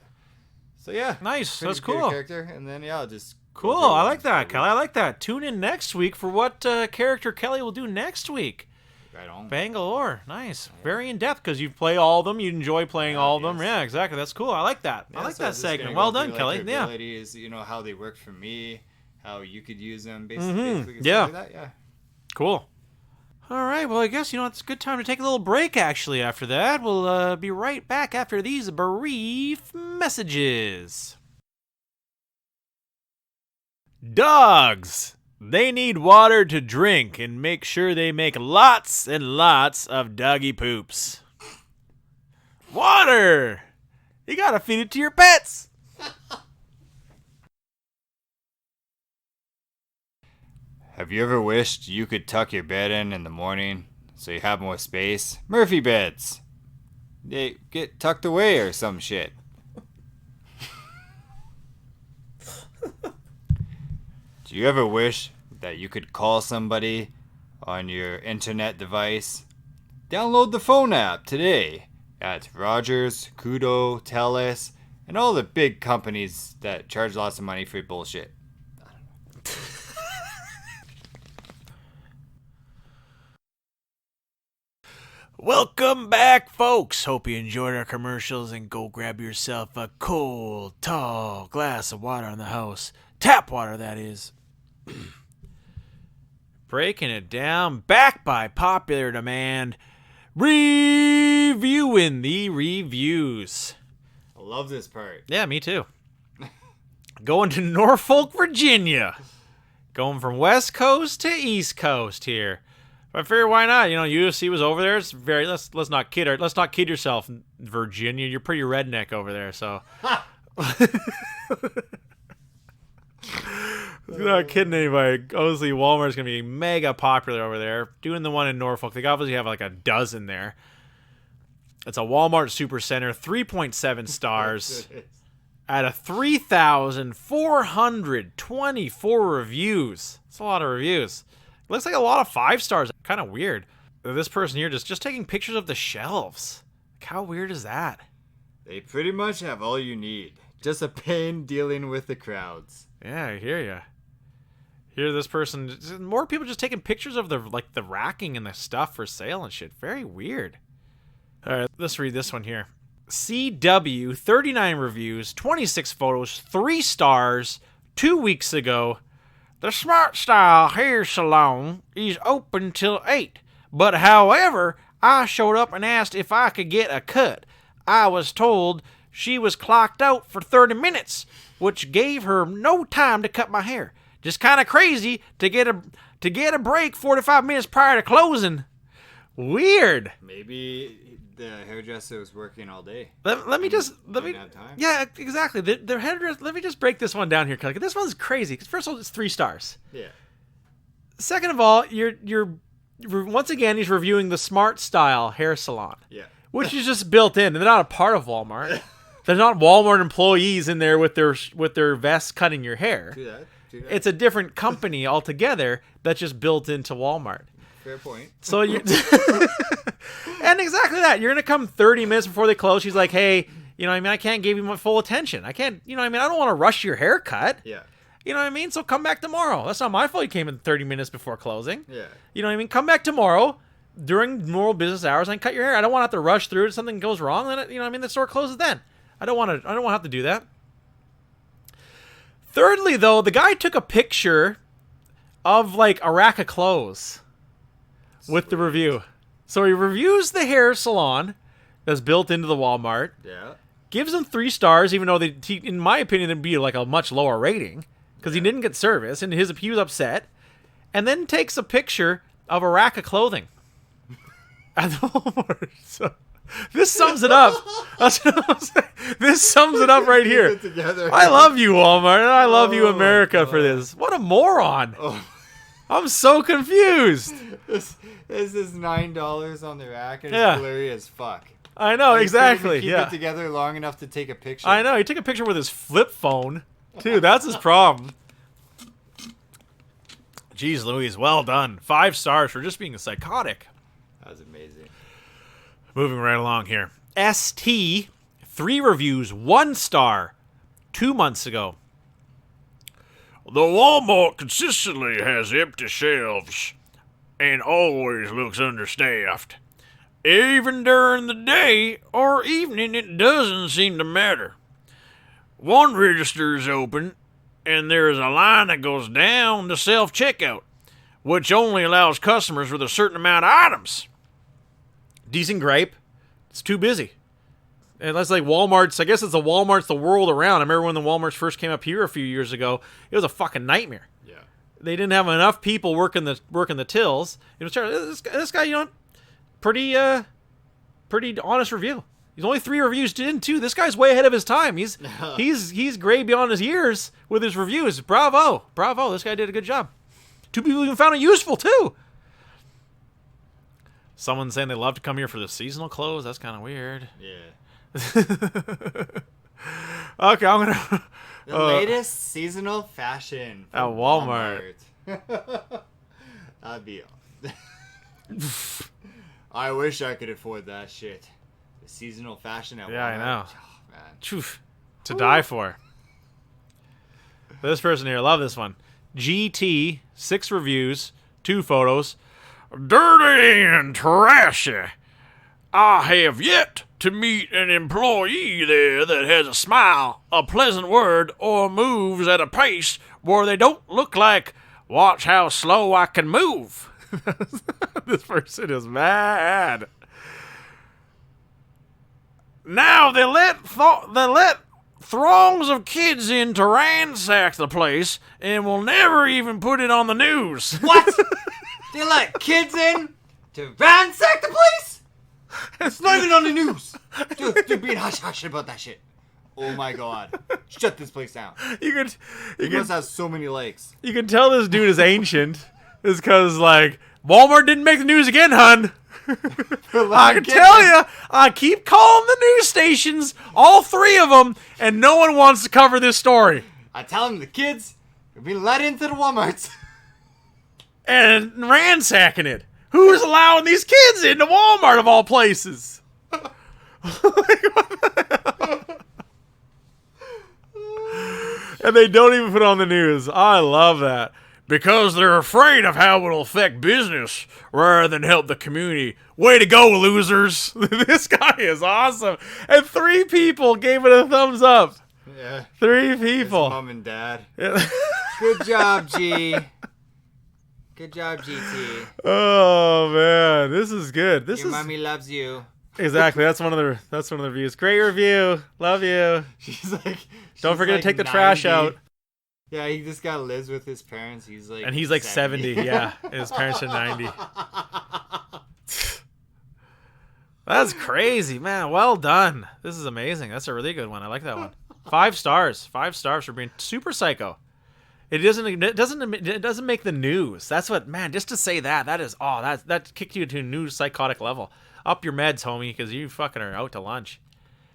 So yeah.
Nice.
Pretty
That's
good
cool.
character, and then I'll just
Cool. I like that, Kelly. I like that. Tune in next week for what character Kelly will do next week.
Right on.
Bangalore. Nice. Very in depth because you play all of them. You enjoy playing all of them.
Yes.
Yeah, exactly. That's cool. I like that. I like that segment. Well done, Kelly.
Their
Yeah.
abilities, how they worked for me, how you could use them, basically.
Yeah.
Like that. Yeah.
Cool. All right. Well, I guess, it's a good time to take a little break, actually, after that. We'll be right back after these brief messages. Dogs. They need water to drink and make sure they make lots and lots of doggy poops. Water! You gotta feed it to your pets!
Have you ever wished you could tuck your bed in the morning so you have more space? Murphy beds. They get tucked away or some shit. Do you ever wish that you could call somebody on your internet device? Download the phone app today at Rogers, Kudo, Telus, and all the big companies that charge lots of money for bullshit.
Welcome back, folks. Hope you enjoyed our commercials and go grab yourself a cold, tall glass of water in the house. Tap water, that is. Breaking it down, back by popular demand. Reviewing the reviews.
I love this part.
Yeah, me too. Going to Norfolk, Virginia. Going from West Coast to East Coast here. But I figured, why not? You know, UFC was over there. It's very let's not kid yourself, Virginia. You're pretty redneck over there, so. Not kidding anybody. Obviously, Walmart's gonna be mega popular over there. Doing the one in Norfolk, they obviously have like a dozen there. It's a Walmart Supercenter, 3.7 stars. Out of 3,424 reviews. That's a lot of reviews. Looks like a lot of 5 stars. Kind of weird. This person here just taking pictures of the shelves. Like, how weird is that?
They pretty much have all you need. Just a pain dealing with the crowds.
Yeah, I hear ya. Here, this person, more people just taking pictures of the racking and the stuff for sale and shit. Very weird. All right, let's read this one here. CW, 39 reviews, 26 photos, 3 stars, 2 weeks ago. The Smart Style Hair Salon is open till 8. But however, I showed up and asked if I could get a cut. I was told she was clocked out for 30 minutes, which gave her no time to cut my hair. Just kind of crazy to get a break 45 minutes prior to closing. Weird.
Maybe the hairdresser was working all day.
Let me
Didn't have time.
Yeah, exactly. The hairdresser. Let me just break this one down here, because this one's crazy. Because first of all, it's 3 stars.
Yeah.
Second of all, you're once again he's reviewing the Smart Style Hair Salon.
Yeah.
Which is just built in. They're not a part of Walmart. They're not Walmart employees in there with their vests cutting your hair.
Do that.
It's a different company altogether that's just built into Walmart.
Fair point.
So you and exactly that. You're gonna come 30 minutes before they close. She's like, hey, you know what I mean? I can't give you my full attention. I can't, you know what I mean? I don't want to rush your haircut.
Yeah.
You know what I mean? So come back tomorrow. That's not my fault you came in 30 minutes before closing.
Yeah.
You know what I mean? Come back tomorrow during normal business hours and cut your hair. I don't want to have to rush through it. If something goes wrong, then you know what I mean? The store closes then. I don't want to have to do that. Thirdly, though, the guy took a picture of like a rack of clothes with the review. So he reviews the hair salon that's built into the Walmart.
Yeah.
Gives them 3 stars, even though in my opinion, it'd be like a much lower rating because he didn't get service and he was upset. And then takes a picture of a rack of clothing at the Walmart. So this sums it up. That's what I'm saying. This sums it up right here. I love you, Walmart, and I love you, America, for this. What a moron.
Oh.
I'm so confused.
This is $9 on the rack and
Yeah.
it's blurry as fuck.
I know, exactly.
Keep
Yeah.
it together long enough to take a picture.
I know. He took a picture with his flip phone, too. That's his problem. Jeez Louise, well done. 5 stars for just being a psychotic.
That was amazing.
Moving right along here. ST, 3 reviews, 1 star, 2 months ago. The Walmart consistently has empty shelves and always looks understaffed. Even during the day or evening, it doesn't seem to matter. One register is open, and there is a line that goes down to self-checkout, which only allows customers with a certain amount of items. Decent gripe. It's too busy. And that's like Walmart's, I guess it's Walmart's the world around. I remember when the Walmarts first came up here a few years ago, it was a fucking nightmare.
Yeah.
They didn't have enough people working the tills. It was this guy, you know, pretty honest review. He's only 3 reviews in too. This guy's way ahead of his time. He's gray beyond his years with his reviews. Bravo. This guy did a good job. 2 people even found it useful too. Someone saying they love to come here for the seasonal clothes. That's kind of weird.
Yeah.
Okay, I'm gonna.
The latest seasonal fashion
At Walmart.
That'd be. I wish I could afford that shit. The seasonal fashion at Walmart.
Yeah, I know.
Oh, man.
Choof. To die for. This person here, love this one. GT, 6 reviews, 2 photos. Dirty and trashy. I have yet to meet an employee there that has a smile, a pleasant word, or moves at a pace where they don't look like, watch how slow I can move. This person is mad. Now they let throngs of kids in to ransack the place and will never even put it on the news.
What? They let kids in to ransack the place? It's not even on the news. Dude, being hush-hush about that shit. Oh my god. Shut this place down.
You
must have so many likes.
You can tell this dude is ancient. Is because, like, Walmart didn't make the news again, hun. I can tell you, I keep calling the news stations, all 3 of them, and no one wants to cover this story.
I tell them the kids are being let into the Walmarts.
And ransacking it. Who's allowing these kids into Walmart of all places? And they don't even put it on the news. I love that. Because they're afraid of how it'll affect business rather than help the community. Way to go, losers. This guy is awesome. And 3 people gave it a thumbs up.
Yeah.
3 people.
His mom and dad. Yeah. Good job, G. Good job, GT.
Oh man, this is good.
Your mommy loves you.
Exactly. That's one of the reviews. Great review. Love you. Don't forget to take the
90.
trash out.
Yeah, he just got lives with his parents. He's
like 70. Yeah, and his parents are 90. That's crazy, man. Well done. This is amazing. That's a really good one. I like that one. 5 stars. 5 stars for being super psycho. It doesn't make the news. That's what, man. Just to say that kicked you to a new psychotic level. Up your meds, homie, because you fucking are out to lunch.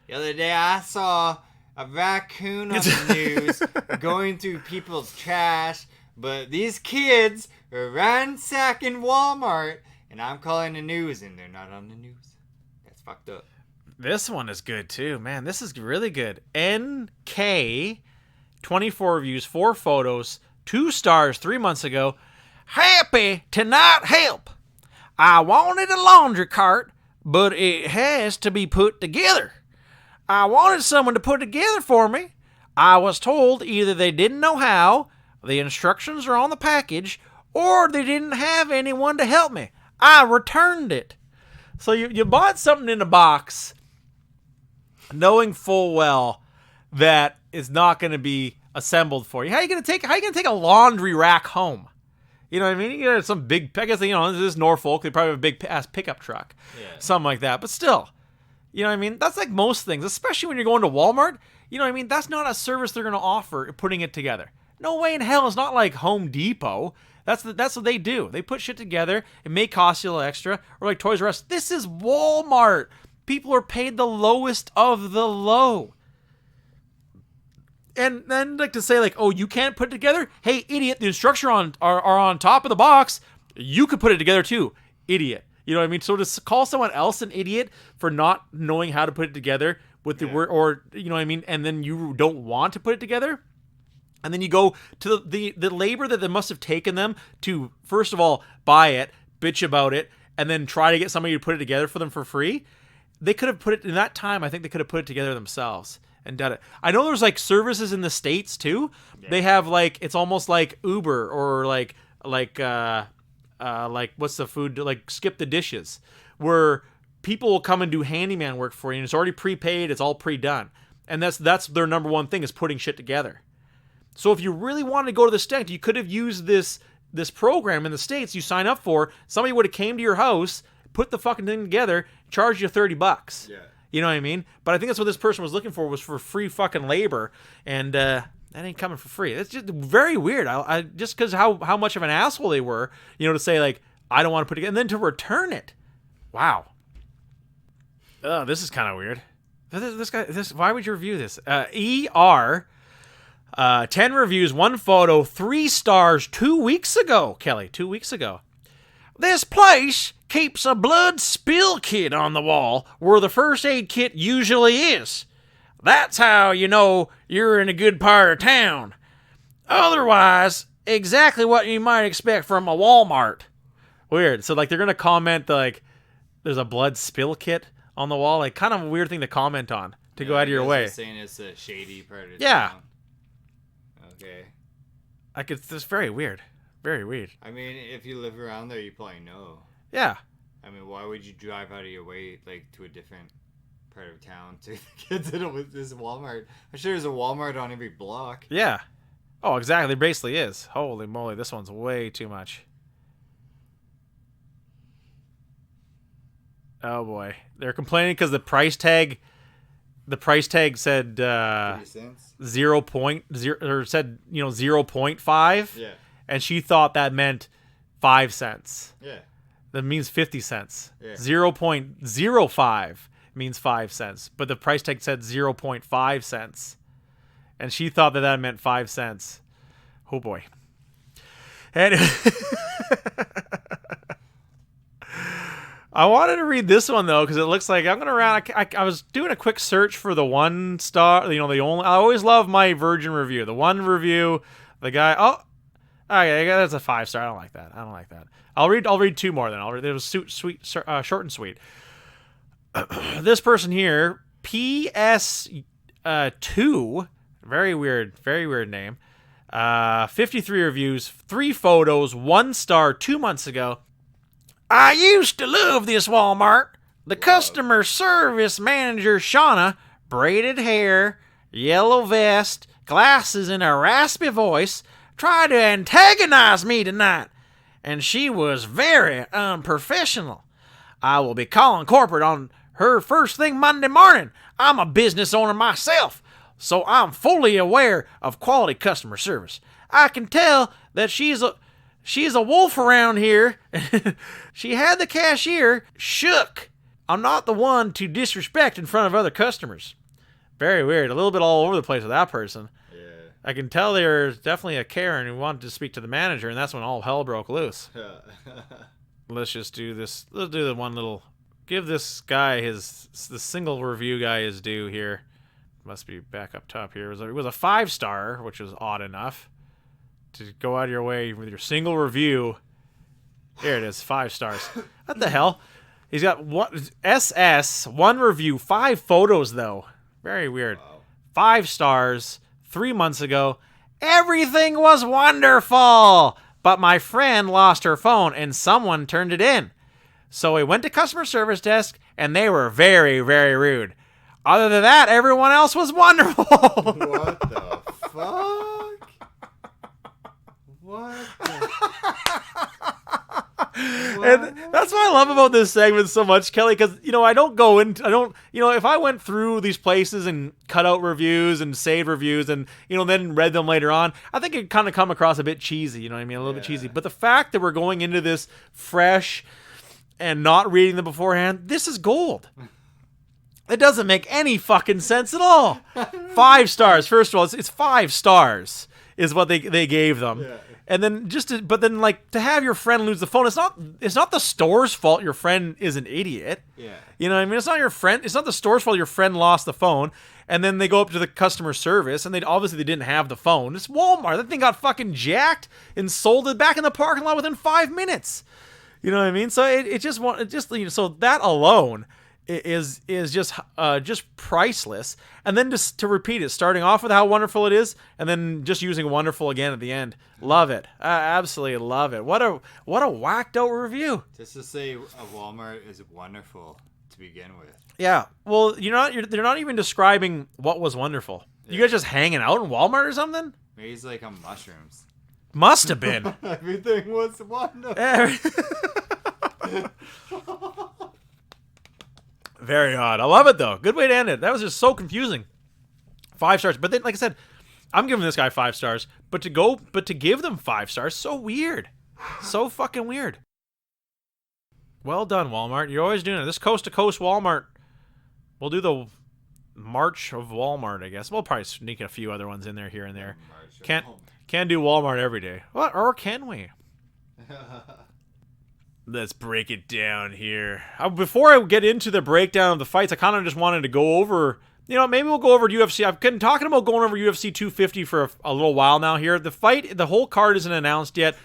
The other day I saw a raccoon on the news going through people's trash, but these kids are ransacking Walmart, and I'm calling the news, and they're not on the news. That's fucked up.
This one is good too, man. This is really good. NK. 24 reviews, 4 photos, 2 stars 3 months ago. Happy to not help. I wanted a laundry cart, but it has to be put together. I wanted someone to put it together for me. I was told either they didn't know how, the instructions are on the package, or they didn't have anyone to help me. I returned it. So you bought something in a box, knowing full well that is not going to be assembled for you. How are you going to take a laundry rack home? You know what I mean? You got some big, I guess, this is Norfolk. They probably have a big ass pickup truck. Yeah. Something like that. But still, you know what I mean? That's like most things, especially when you're going to Walmart. You know what I mean? That's not a service they're going to offer, putting it together. No way in hell. It's not like Home Depot. That's what they do. They put shit together. It may cost you a little extra. Or like Toys R Us. This is Walmart. People are paid the lowest of the low. And then like to say like, oh, you can't put it together? Hey, idiot, the instructions are on top of the box. You could put it together too. Idiot. You know what I mean? So to call someone else an idiot for not knowing how to put it together with the word, or you know what I mean, and then you don't want to put it together, and then you go to the labor that they must have taken them to, first of all, buy it, bitch about it, and then try to get somebody to put it together for them for free. They could have put it in that time. I think they could have put it together themselves and done it. I know there's like services in the States too. Yeah. They have like, it's almost like Uber or like what's the food, like Skip the Dishes, where people will come and do handyman work for you, and it's already prepaid, it's all pre-done, and that's their number one thing, is putting shit together. So if you really wanted to go to the extent, you could have used this program in the States you sign up for. Somebody would have came to your house, put the fucking thing together, charged you $30. Yeah. You know what I mean? But I think that's what this person was looking for, was for free fucking labor, and that ain't coming for free. It's just very weird. I just because how much of an asshole they were, you know, to say like, I don't want to put it together, and then to return it. Wow. Oh, this is kind of weird. This guy. Why would you review this? ER. 10 reviews, 1 photo, 3 stars 2 weeks ago, Kelly. 2 weeks ago. This place keeps a blood spill kit on the wall where the first aid kit usually is. That's how you know you're in a good part of town. Otherwise, exactly what you might expect from a Walmart. Weird. So, like, they're going to comment, like, there's a blood spill kit on the wall. Like, kind of a weird thing to comment on, to go out of your way.
Saying it's a shady part of
yeah.
town. Okay.
Like, it's just very weird. Very weird.
I mean, if you live around there, you probably know.
Yeah.
I mean, why would you drive out of your way, like, to a different part of town to get to this Walmart? I'm sure there's a Walmart on every block.
Yeah. Oh, exactly. There basically is. Holy moly, this one's way too much. Oh boy, they're complaining because the price tag said
30 cents.
0.0 or said 0.5.
Yeah.
And she thought that meant 5 cents.
Yeah.
That means 50 cents.
Yeah.
0.05 means 5 cents, but the price tag said 0.5 cents, and she thought that meant 5 cents. Oh boy. And I wanted to read this one though because it looks like I'm gonna round. I was doing a quick search for the 1 star. The only. I always love my Virgin review. The 1 review. The guy. Oh, okay, that's a 5 star. I don't like that. I'll read 2 more then. It was sweet, short and sweet. This person here, PS2, very weird name. 53 reviews, 3 photos, 1 star 2 months ago. I used to love this Walmart. The customer service manager, Shauna, braided hair, yellow vest, glasses, and a raspy voice, tried to antagonize me tonight, and she was very unprofessional. I will be calling corporate on her first thing Monday morning. I'm a business owner myself, so I'm fully aware of quality customer service. I can tell that she's a wolf around here. She had the cashier shook. I'm not the one to disrespect in front of other customers. Very weird. A little bit all over the place with that person.
Yeah.
I can tell there's definitely a Karen who wanted to speak to the manager, and that's when all hell broke loose. Let's just do this. Let's do the one little. Give this guy the single review guy his due here. Must be back up top here. It was a 5 star, which was odd enough to go out of your way with your single review. There it is, 5 stars. What the hell? He's got SS 1 review, 5 photos though. Very weird.
Wow.
5 stars 3 months ago. Everything was wonderful, but my friend lost her phone and someone turned it in. So we went to customer service desk and they were very, very rude. Other than that, everyone else was wonderful.
What the fuck? What the...
And that's what I love about this segment so much, Kelly, because, if I went through these places and cut out reviews and saved reviews and, then read them later on, I think it'd kind of come across a bit cheesy, you know what I mean? A little bit cheesy. But the fact that we're going into this fresh and not reading them beforehand, this is gold. It doesn't make any fucking sense at all. 5 stars. First of all, it's 5 stars is what they gave them. Yeah. And then to have your friend lose the phone, it's not the store's fault your friend is an idiot.
Yeah.
You know what I mean? It's not your friend. It's not the store's fault your friend lost the phone. And then they go up to the customer service and they didn't have the phone. It's Walmart. That thing got fucking jacked and sold it back in the parking lot within 5 minutes. You know what I mean? So so that alone is just priceless. And then just to repeat it, starting off with how wonderful it is, and then just using wonderful again at the end. Love it. I absolutely love it. What a whacked out review.
Just to say a Walmart is wonderful to begin with.
Yeah. Well, they're not even describing what was wonderful. You guys just hanging out in Walmart or something?
Maybe he's like on mushrooms.
Must have been.
Everything was wonderful.
Very odd. I love it though. Good way to end it. That was just so confusing. 5 stars. But then, like I said, I'm giving this guy 5 stars. But to give them 5 stars, so weird. So fucking weird. Well done, Walmart. You're always doing it. This coast to coast Walmart. We'll do the March of Walmart, I guess. We'll probably sneak a few other ones in there here and there. Can't do Walmart every day. What? Or can we? Let's break it down here. Before I get into the breakdown of the fights, I kind of just wanted to go over, maybe we'll go over UFC. I've been talking about going over UFC 250 for a little while now here. The whole card isn't announced yet.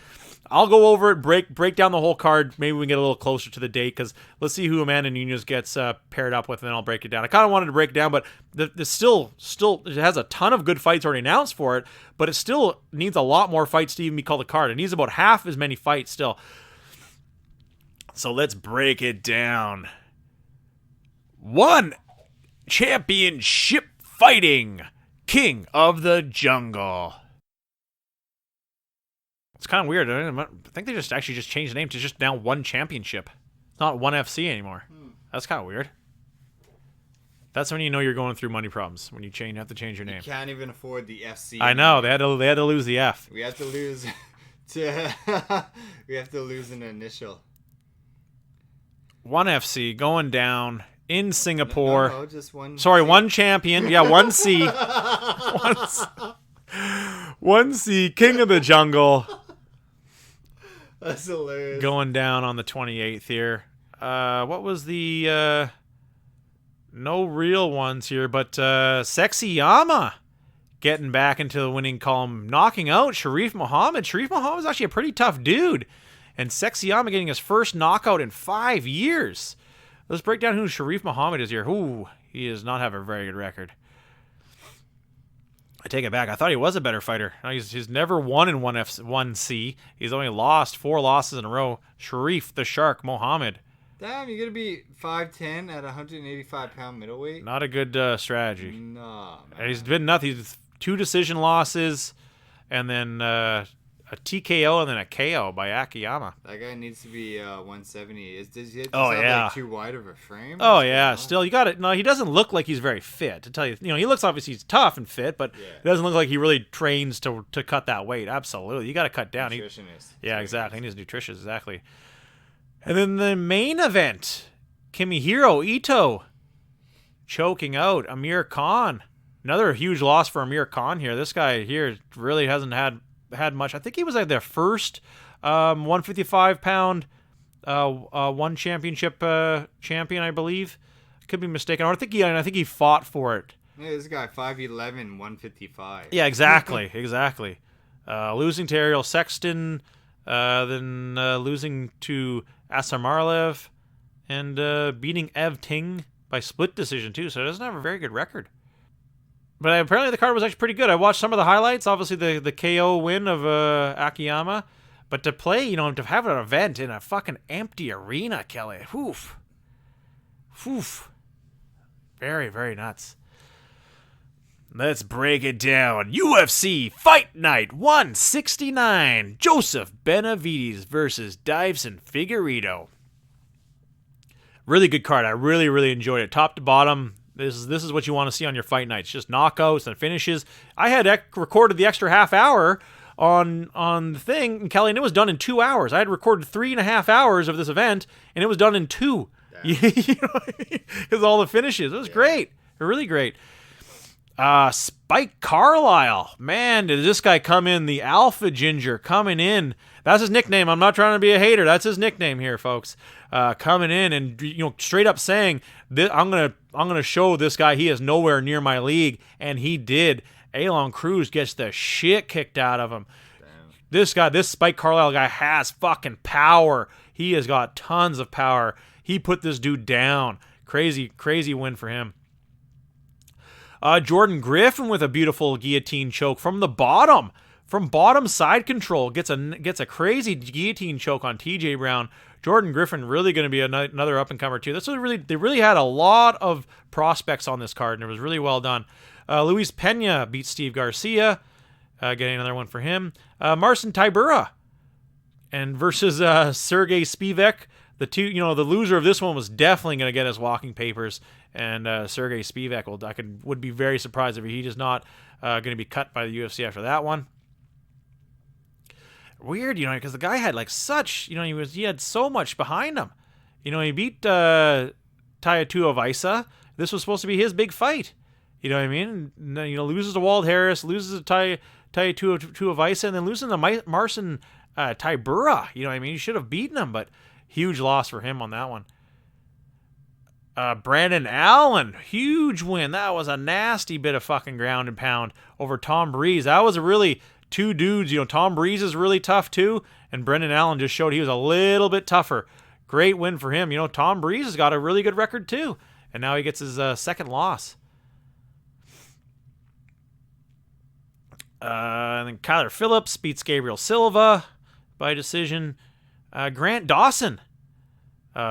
I'll go over it, break down the whole card. Maybe we can get a little closer to the date, because let's see who Amanda Nunes gets paired up with, and then I'll break it down. I kind of wanted to break it down, but the still it has a ton of good fights already announced for it, but it still needs a lot more fights to even be called a card. It needs about half as many fights still. So let's break it down. One championship fighting, King of the Jungle. It's kind of weird. I think they just changed the name to just now One Championship. It's not One FC anymore. That's kind of weird. That's when you know you're going through money problems, when you have to change your name.
You can't even afford the FC.
I know, they had to lose the F.
We have to lose we have to lose an initial.
One FC going down in Singapore.
No, just one.
Sorry, One Champion. Yeah, One C. One C, King of the Jungle.
That's hilarious.
Going down on the 28th here. What was the no real ones here, but Sexy Yama getting back into the winning column, knocking out Sharif Muhammad. Sharif Muhammad is actually a pretty tough dude, and Sexy Yama getting his first knockout in 5 years. Let's break down who Sharif Muhammad is here. Ooh, he does not have a very good record. I take it back. I thought he was a better fighter. He's never won in 1C. He's only lost 4 losses in a row. Sharif the Shark Muhammad.
Damn, you're going to be 5'10" at 185-pound middleweight?
Not a good strategy.
Nah, man.
He's been nothing. He's 2 decision losses, and then a TKO, and then a KO by Akiyama.
That guy needs to be 170. Does he have like too wide of a frame?
Oh yeah, still you got it. No, he doesn't look like he's very fit. To tell you, he looks obviously he's tough and fit, but it doesn't look like he really trains to cut that weight. Absolutely, you got to cut down.
Nutritionist.
Yeah, exactly. He needs nutrition, exactly. And then the main event, Kimihiro Ito choking out Amir Khan. Another huge loss for Amir Khan here. This guy here really hasn't had much. I think he was like their first 155-pound one championship champion, I believe. Could be mistaken. I think he fought for it.
Yeah, this guy 5'11", 155.
Yeah, exactly, exactly. Losing to Ariel Sexton, then losing to Asamarlev, and beating Ev Ting by split decision too. So it doesn't have a very good record. But apparently the card was actually pretty good. I watched some of the highlights. Obviously the KO win of Akiyama. But to play, to have an event in a fucking empty arena, Kelly. Oof. Oof. Very, very nuts. Let's break it down. UFC Fight Night 169. Joseph Benavides versus Davison Figueiredo. Really good card. I really, really enjoyed it. Top to bottom. This is what you want to see on your fight nights. Just knockouts and finishes. I had recorded the extra half hour on the thing, and Kelly, and it was done in 2 hours. I had recorded 3.5 hours of this event, and it was done in 2. Because all the finishes. It was great. Really great. Spike Carlisle. Man, did this guy come in. The Alpha Ginger coming in. That's his nickname. I'm not trying to be a hater. That's his nickname here, folks. Coming in and straight up saying, I'm gonna show this guy he is nowhere near my league, and he did. Elon Cruz gets the shit kicked out of him. Damn. This Spike Carlisle guy has fucking power. He has got tons of power. He put this dude down. Crazy, crazy win for him. Jordan Griffin with a beautiful guillotine choke from the bottom. From bottom side control, gets a crazy guillotine choke on TJ Brown. Jordan Griffin really going to be another up-and-comer too. They really had a lot of prospects on this card, and it was really well done. Luis Pena beats Steve Garcia, getting another one for him. Marcin Tybura and versus Sergey Spivak. The two, the loser of this one was definitely going to get his walking papers, and Sergey Spivak would be very surprised if he is not going to be cut by the UFC after that one. Weird, because the guy had such, he had so much behind him. He beat Taia Tuivasa. This was supposed to be his big fight. You know what I mean? Loses to Walt Harris, loses to Taia Tuivasa, and then losing to Marcin Tybura. You know what I mean? He should have beaten him, but huge loss for him on that one. Brandon Allen, huge win. That was a nasty bit of fucking ground and pound over Tom Breeze. That was a really two dudes. Tom Breeze is really tough too, and Brendan Allen just showed he was a little bit tougher. Great win for him. Tom Breeze has got a really good record too, and now he gets his second loss. And then Kyler Phillips beats Gabriel Silva by decision. Grant Dawson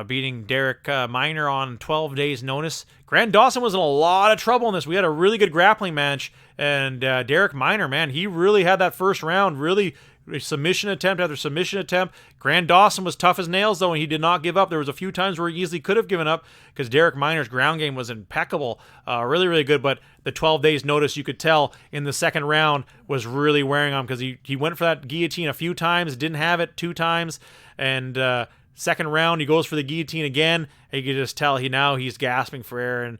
beating Derek Minor on 12 days notice. Grant Dawson was in a lot of trouble in this. We had a really good grappling match, and Derek Minor, man, he really had that first round, really submission attempt after submission attempt. Grant Dawson was tough as nails, though, and he did not give up. There was a few times where he easily could have given up because Derek Minor's ground game was impeccable, really, really good, but the 12 days notice, you could tell in the second round, was really wearing on him because he went for that guillotine a few times, didn't have it 2 times, and second round, he goes for the guillotine again, and you can just tell he's gasping for air, and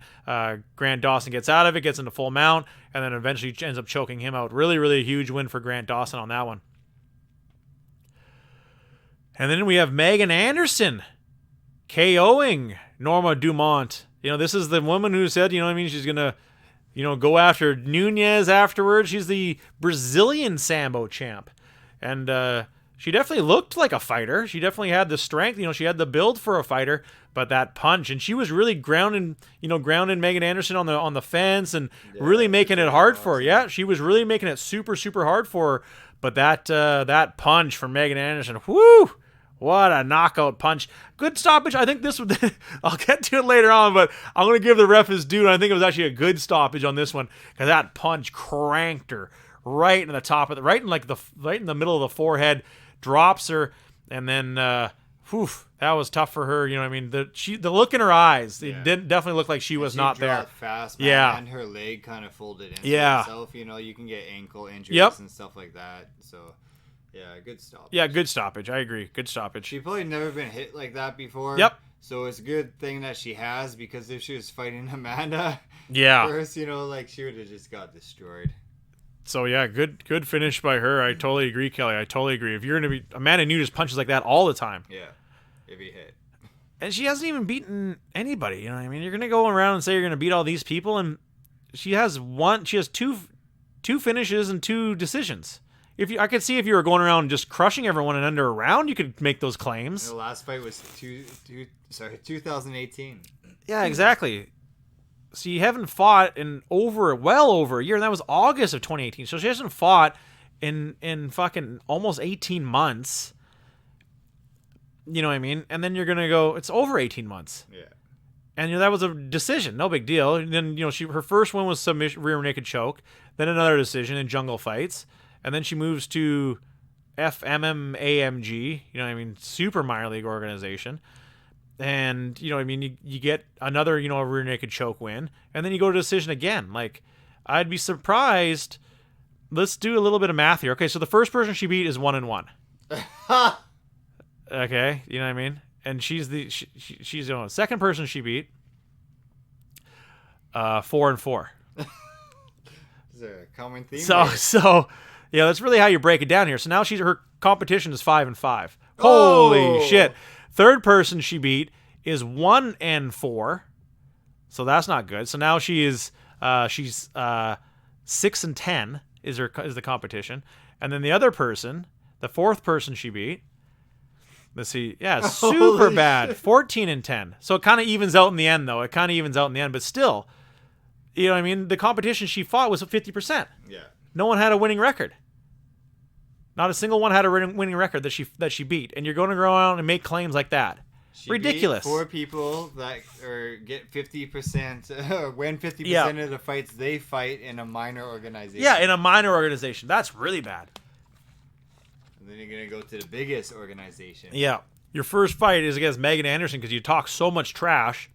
Grant Dawson gets out of it, gets into full mount, and then eventually ends up choking him out. Really, really huge win for Grant Dawson on that one. And then we have Megan Anderson KOing Norma Dumont. This is the woman who said, she's going to, go after Nunez afterwards. She's the Brazilian Sambo champ. And she definitely looked like a fighter. She definitely had the strength. She had the build for a fighter. But that punch, and she was really grounding Megan Anderson on the fence and really making it hard for her. Yeah, she was really making it super, super hard for her. But that punch from Megan Anderson, whoo! What a knockout punch. Good stoppage. I think this would, I'll get to it later on, but I'm going to give the ref his due. And I think it was actually a good stoppage on this one because that punch cranked her right in the top of the, right in the middle of the forehead, drops her. And then, that was tough for her. The look in her eyes, it didn't definitely look like she was not there.
Fast, man,
yeah.
And her leg kind of folded into
yeah.
itself. You can get ankle injuries and stuff like that. So, yeah, good stoppage.
Yeah, good stoppage. I agree. Good stoppage.
She's probably never been hit like that before.
Yep.
So it's a good thing that she has, because if she was fighting Amanda first, she would have just got destroyed.
So, yeah, good finish by her. I totally agree, Kelly. I totally agree. If you're going to be... Amanda Nunes punches like that all the time.
Yeah, if he hit.
And she hasn't even beaten anybody, You're going to go around and say you're going to beat all these people, and she has two finishes and 2 decisions. I could see if you were going around just crushing everyone in under a round, you could make those claims.
The last fight was 2018.
Yeah, exactly. So you haven't fought in well over a year, and that was August of 2018. So she hasn't fought in fucking almost 18 months. You know what I mean? And then you're gonna go, it's over 18 months.
Yeah.
And that was a decision, no big deal. And then her first one was submission, rear naked choke, then another decision in Jungle Fights. And then she moves to FMMAMG, super minor league organization. And, you get another, rear naked choke win. And then you go to decision again. I'd be surprised. Let's do a little bit of math here. Okay, so the first person she beat is 1-1. Okay, you know what I mean? And she's the second person she beat, 4-4.
Is there a common theme?
So... Yeah, that's really how you break it down here. So now her competition is 5-5. Holy shit! Third person she beat is 1-4, so that's not good. So now she's 6-10 is the competition, and then the other person, the fourth person she beat, let's see, super bad, 14-10. So it kind of evens out in the end, though. But still, the competition she fought was 50%.
Yeah.
No one had a winning record. Not a single one had a winning record that she beat. And you're going to go around and make claims like that.
She
Ridiculous.
Beat 4 people that get 50%, win 50% of the fights they fight in a minor organization.
Yeah, in a minor organization. That's really bad.
And then you're going to go to the biggest organization.
Yeah. Your first fight is against Megan Anderson because you talk so much trash.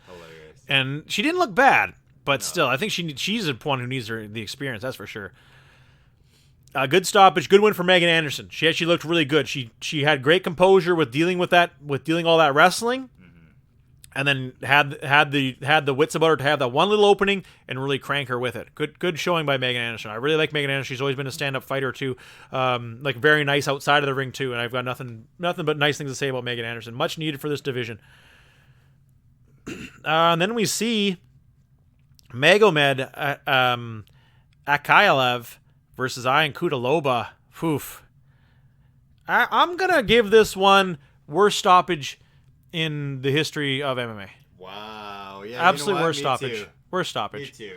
Hilarious. And
she didn't look bad. But still, I think she's the one who needs the experience. That's for sure. Good stoppage, good win for Megan Anderson. She actually looked really good. She had great composure with dealing all that wrestling, and then had the wits about her to have that one little opening and really crank her with it. Good showing by Megan Anderson. I really like Megan Anderson. She's always been a stand-up fighter too. Very nice outside of the ring too. And I've got nothing but nice things to say about Megan Anderson. Much needed for this division. And then we see Magomed Akayalev versus Ian Kutaloba. Oof. I'm going to give this one worst stoppage in the history of MMA.
Wow. Yeah.
Absolute worst
Me
stoppage.
Too.
Worst stoppage.
Me too.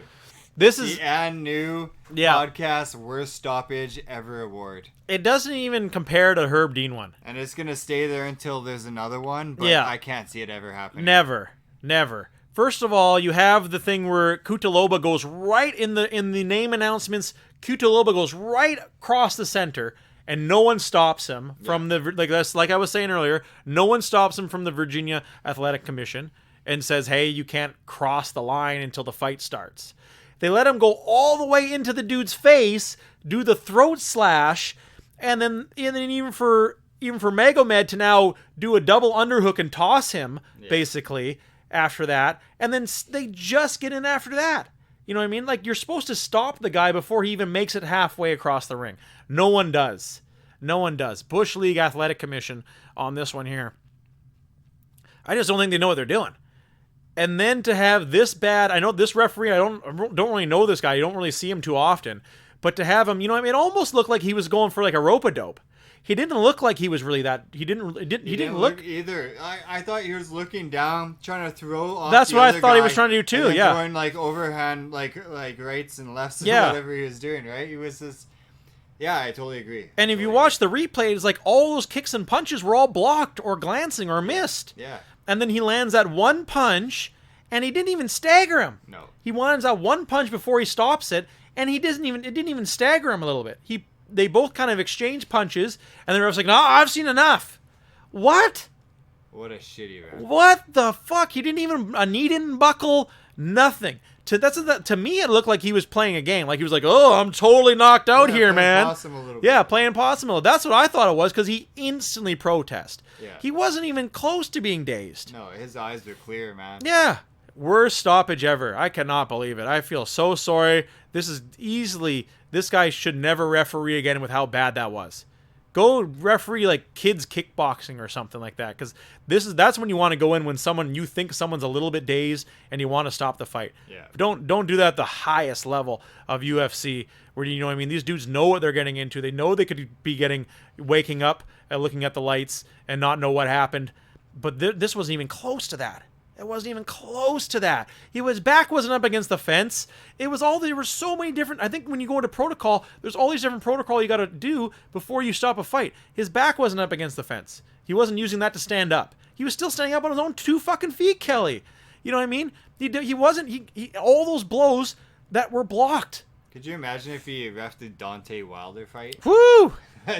This is
the and new podcast worst stoppage ever award.
It doesn't even compare to Herb Dean one.
And it's going to stay there until there's another one, but I can't see it ever happening.
Never. First of all, you have the thing where Kutaloba goes right in the name announcements. Kutaloba goes right across the center, and no one stops him from like I was saying earlier. No one stops him from the Virginia Athletic Commission and says, "Hey, you can't cross the line until the fight starts." They let him go all the way into the dude's face, do the throat slash, and then even for Magomed to now do a double underhook and toss him basically after that, and then they just get in after that. You know what I mean? Like, you're supposed to stop the guy before he even makes it halfway across the ring. No one does. Bush League Athletic Commission on this one here. I just don't think they know what they're doing. And then to have this bad, I know this referee, I don't really know this guy, you don't really see him too often, but to have him, you know what I mean, it almost looked like he was going for like a rope-a-dope. He didn't look like he was really that. He didn't look
either. I thought he was looking down, trying to throw off.
That's what I thought he was trying to do too.
Yeah, going like overhand, like rights and lefts, and whatever he was doing. Right, he was just. Yeah, I totally agree.
And if you watch the replay, it's like all those kicks and punches were all blocked or glancing or missed.
Yeah.
And then he lands that one punch, and he didn't even stagger him.
No.
He lands that one punch before he stops it, and it didn't even stagger him a little bit. They both kind of exchange punches, and the ref's like, "No, I've seen enough." What?
What a shitty ref.
What the fuck? He didn't even a knee didn't buckle, nothing. To me, it looked like he was playing a game. Like he was like, "Oh, I'm totally knocked out here, man."
Possum a little
bit. Playing possum a little. That's what I thought it was, because he instantly protested.
Yeah. He
wasn't even close to being dazed.
No, his eyes were clear, man.
Yeah. Worst stoppage ever. I cannot believe it. I feel so sorry. This guy should never referee again with how bad that was. Go referee like kids kickboxing or something like that, because that's when you want to go in when you think someone's a little bit dazed and you want to stop the fight.
Yeah.
Don't do that at the highest level of UFC, where you know what I mean, these dudes know what they're getting into. They know they could be waking up and looking at the lights and not know what happened, but this wasn't even close to that. It wasn't even close to that. His back wasn't up against the fence. There were so many different, I think when you go into protocol, there's all these different protocol you got to do before you stop a fight. His back wasn't up against the fence. He wasn't using that to stand up. He was still standing up on his own 2 fucking feet, Kelly. You know what I mean? He wasn't, all those blows that were blocked.
Could you imagine if he refed the Deontay Wilder fight?
Woo!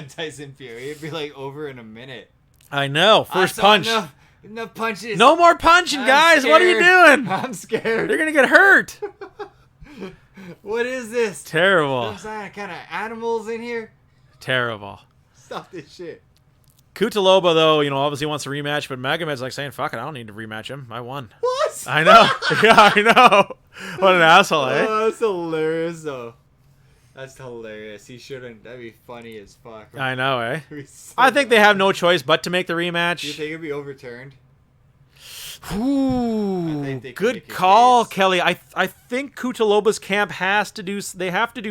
Tyson Fury, it'd be like over in a minute.
I know. First punch.
Enough punches.
No more punching, guys.
Scared.
What are you doing?
I'm scared.
You're going to get hurt.
What is this?
Terrible.
There's kind of animals in here.
Terrible. Stop
this shit.
Kutaloba, though, obviously wants a rematch, but Magomed's like saying, "Fuck it, I don't need to rematch him. I won."
What?
I know. Yeah, I know. What an asshole, eh?
Oh, that's hilarious, though. That's hilarious. He shouldn't. That'd be funny as fuck.
I know, eh? I think they have no choice but to make the rematch.
Do you think it'd be overturned?
Ooh, good call, Kelly. I think Kutaloba's camp have to do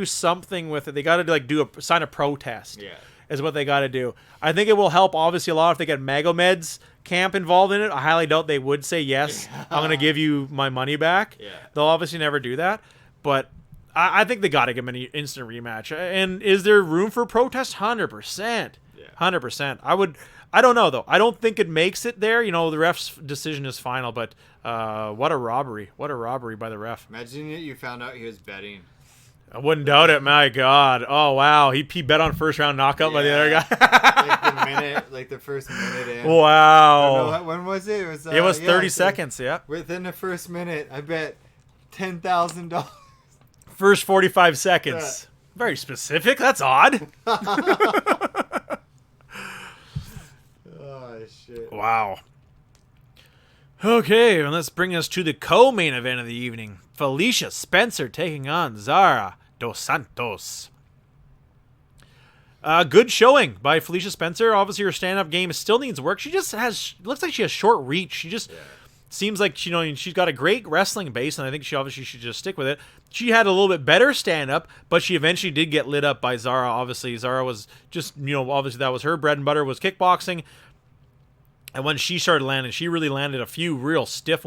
something with it. They got to sign a protest.
Yeah,
is what they got to do. I think it will help obviously a lot if they get Magomed's camp involved in it. I highly doubt they would say yes. I'm going to give you my money back. Yeah, they'll obviously never do that, but I think they got to give him an instant rematch. And is there room for protest? 100%. Yeah, 100%. I don't know, though. I don't think it makes it there. The ref's decision is final, but what a robbery. What a robbery by the ref.
Imagine you found out he was betting.
I wouldn't doubt it. My God. Oh, wow. He bet on first round knockout by the other guy.
like the first minute in.
Wow.
When was it?
It was 30 seconds, yeah.
Within the first minute, I bet $10,000.
First 45 seconds. Very specific. That's odd.
Shit.
Wow. Okay, and let's bring us to the co-main event of the evening. Felicia Spencer taking on Zara Dos Santos. Good showing by Felicia Spencer. Obviously, her stand-up game still needs work. She just looks like she has short reach. seems like, she's got a great wrestling base, and I think she obviously should just stick with it. She had a little bit better stand-up, but she eventually did get lit up by Zara. Obviously, Zara was just, obviously that was her bread and butter, was kickboxing. And when she started landing, she really landed a few real stiff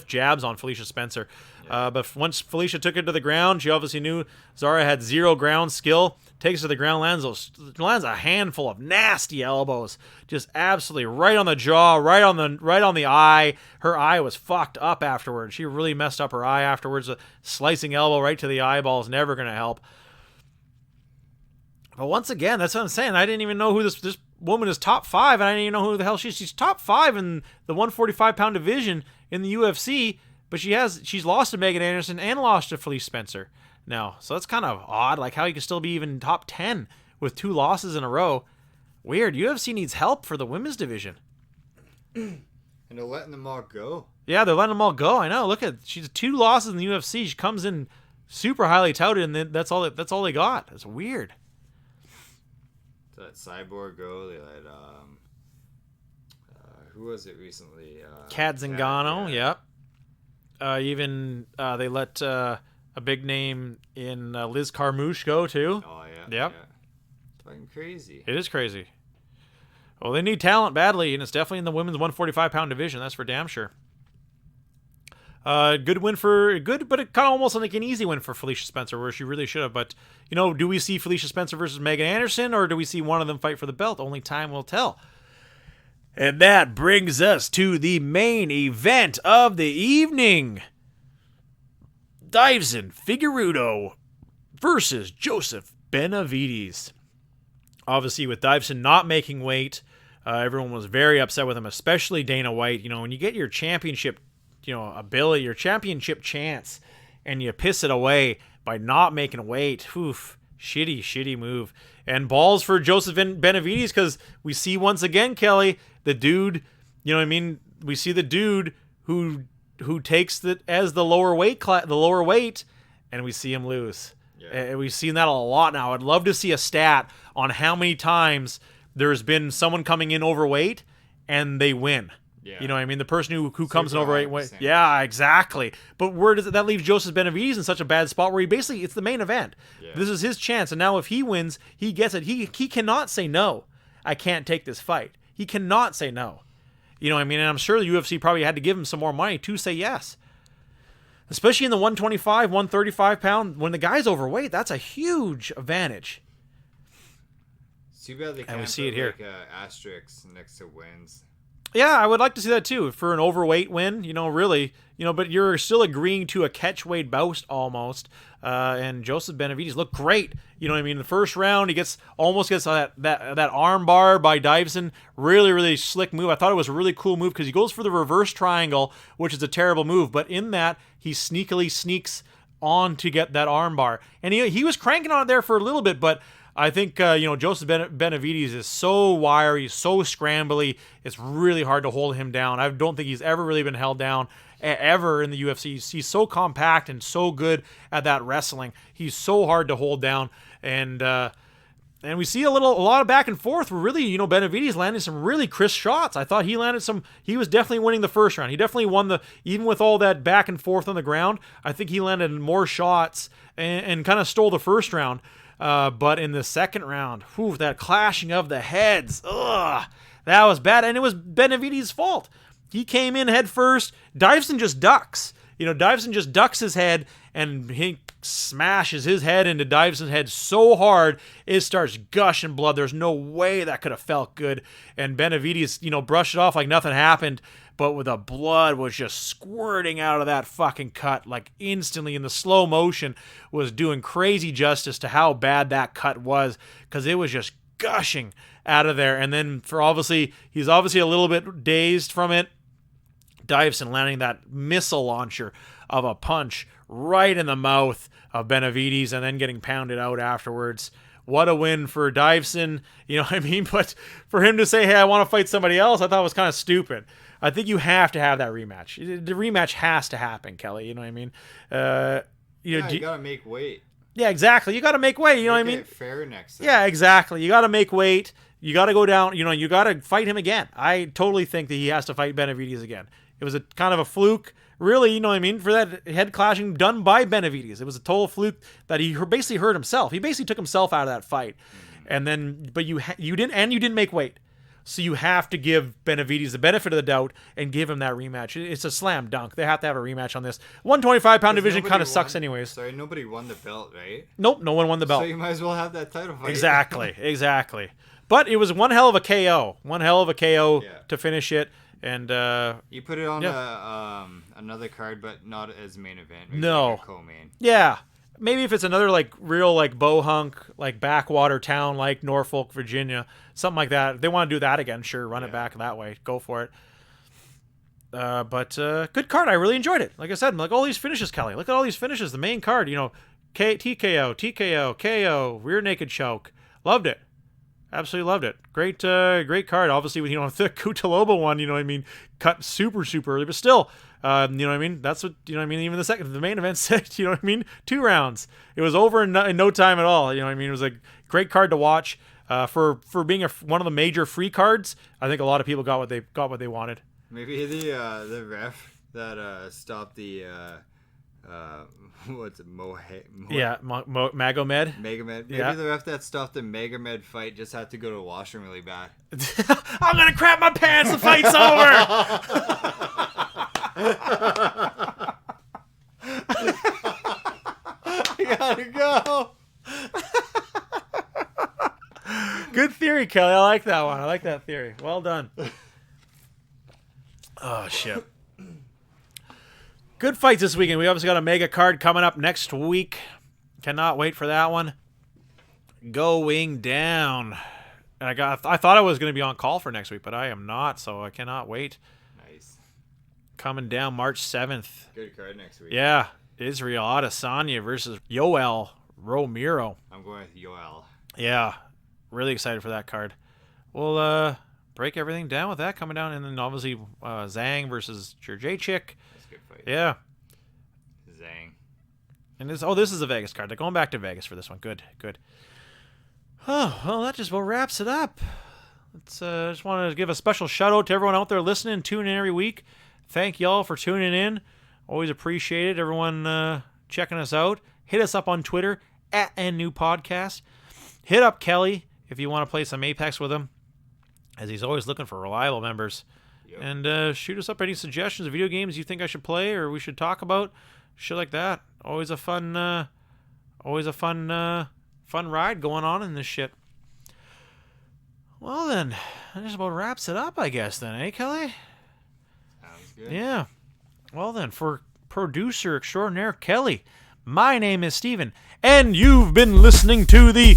jabs on Felicia Spencer. Yeah. But once Felicia took it to the ground, she obviously knew Zara had zero ground skill. Takes her to the ground, lands a handful of nasty elbows, just absolutely right on the jaw, right on the eye. Her eye was fucked up afterwards. She really messed up her eye afterwards. A slicing elbow right to the eyeball is never going to help. But once again, that's what I'm saying. I didn't even know who this woman is top 5, and I didn't even know who the hell she is. She's top 5 in the 145-pound division in the UFC, but she's lost to Megan Anderson and lost to Felicia Spencer now. So that's kind of odd, like how you can still be even top 10 with 2 losses in a row. Weird. UFC needs help for the women's division.
And they're letting them all go.
Yeah, they're letting them all go. I know. Look she's 2 losses in the UFC. She comes in super highly touted, and then that's all they got. That's weird.
Let Cyborg go. They let who was it recently?
Kat Zingano.
Yeah.
Yep. Even they let a big name in Liz Carmouche go too.
Oh yeah.
Yep.
Yeah. It's fucking crazy.
It is crazy. Well, they need talent badly, and it's definitely in the women's 145-pound division. That's for damn sure. But it kind of almost like an easy win for Felicia Spencer, where she really should have. But, do we see Felicia Spencer versus Megan Anderson, or do we see one of them fight for the belt? Only time will tell. And that brings us to the main event of the evening. Deiveson Figueiredo versus Joseph Benavidez. Obviously, with Deiveson not making weight, everyone was very upset with him, especially Dana White. When you get your championship ability, your championship chance, and you piss it away by not making weight. Oof, shitty move. And balls for Joseph Benavidez, because we see once again, Kelly, the dude, we see the dude who takes it as the lower weight, and we see him lose. Yeah. And we've seen that a lot now. I'd love to see a stat on how many times there's been someone coming in overweight and they win. Yeah. The person who comes in overweight. Yeah, exactly. But where does that leave Joseph Benavidez in such a bad spot where it's the main event. Yeah. This is his chance, and now if he wins, he gets it. He cannot say no. I can't take this fight. He cannot say no. And I'm sure the UFC probably had to give him some more money to say yes. Especially in the 125, 135 pound, when the guy's overweight, that's a huge advantage.
It's too bad they can't
see it here.
Asterisk next to wins.
Yeah, I would like to see that too for an overweight win. Really, but you're still agreeing to a catchweight bout almost. And Joseph Benavidez looked great. The first round he almost gets that arm bar by Deiveson. Really, really slick move. I thought it was a really cool move because he goes for the reverse triangle, which is a terrible move. But in that, he sneakily sneaks on to get that arm bar, and he was cranking on it there for a little bit, but. I think, Joseph Benavidez is so wiry, so scrambly, it's really hard to hold him down. I don't think he's ever really been held down, ever in the UFC. He's so compact and so good at that wrestling. He's so hard to hold down, and we see a lot of back and forth. Really, Benavidez landing some really crisp shots. I thought he was definitely winning the first round. He definitely won even with all that back and forth on the ground, I think he landed more shots and kind of stole the first round. But in the second round, that clashing of the heads, that was bad, and it was Benavidez's fault. He came in head first. Deiveson just ducks. Deiveson just ducks his head, and he smashes his head into Diveson's head so hard, it starts gushing blood. There's no way that could have felt good. And Benavidez, brushed it off like nothing happened, but the blood was just squirting out of that fucking cut, like instantly in the slow motion, was doing crazy justice to how bad that cut was, because it was just gushing out of there. And then he's obviously a little bit dazed from it. Deiveson landing that missile launcher of a punch right in the mouth of Benavidez and then getting pounded out afterwards. What a win for Deiveson, But for him to say, hey, I want to fight somebody else, I thought was kind of stupid. I think you have to have that rematch. The rematch has to happen, Kelly. You know what I mean?
You got to make weight.
Yeah, exactly. You got to make weight. You know what I mean?
Fair next time.
Yeah, exactly. You got to make weight. You got to go down. You got to fight him again. I totally think that he has to fight Benavidez again. It was a kind of a fluke. Really, you know what I mean? For that head clashing done by Benavidez. It was a total fluke that he basically hurt himself. He basically took himself out of that fight. And then, but you didn't make weight. So you have to give Benavidez the benefit of the doubt and give him that rematch. It's a slam dunk. They have to have a rematch on this. 125-pound division kind of sucks anyways.
Sorry, nobody won the belt, right?
Nope, no one won the belt.
So you might as well have that title fight.
Exactly. But it was one hell of a KO. To finish it. And
you put it on another card, but not as main event. Maybe
no.
Like a co-main.
Yeah. Maybe if it's another like real like bohunk, like backwater town like Norfolk, Virginia, something like that. If they want to do that again, sure, run it back that way. Go for it. But good card. I really enjoyed it. Like I said, like all these finishes, Kelly. Look at all these finishes. The main card, you know, TKO, KO, rear naked choke. Loved it. Absolutely loved it. Great card. Obviously, with the Kutaloba one, you know what I mean, cut super early, but still, you know what I mean. That's what you know what I mean. Even the main event said, you know what I mean, 2 rounds. It was over in no time at all. You know what I mean. It was a great card to watch. For being one of the major free cards, I think a lot of people got what they wanted.
Maybe the ref that stopped the. What's it?
Magomed.
Maybe the ref that stopped the Magomed fight just had to go to the washroom really bad.
I'm gonna crap my pants. The fight's over.
I gotta go.
Good theory, Kelly. I like that one. I like that theory. Well done. Oh shit. Good fights this weekend. We obviously got a mega card coming up next week. Cannot wait for that one. Going down. And I thought I was going to be on call for next week, but I am not, so I cannot wait.
Nice.
Coming down March 7th.
Good card next week.
Yeah. Israel Adesanya versus Yoel Romero.
I'm going with Yoel.
Yeah. Really excited for that card. We'll break everything down with that coming down. And then obviously Zhang versus Jurjacek. Yeah.
Zhang.
And this is a Vegas card. They're going back to Vegas for this one. Good. Oh, well, that just about wraps it up. Let's just want to give a special shout out to everyone out there listening, tuning in every week. Thank y'all for tuning in. Always appreciate it. Everyone checking us out. Hit us up on Twitter @NNewPodcast. Hit up Kelly if you want to play some Apex with him, as he's always looking for reliable members. Yep. And shoot us up any suggestions of video games you think I should play or we should talk about. Shit like that. Always a fun ride going on in this shit. Well then, that just about wraps it up, I guess then, eh, Kelly?
Sounds good.
Yeah. Well then, for producer extraordinaire Kelly, my name is Steven, and you've been listening to the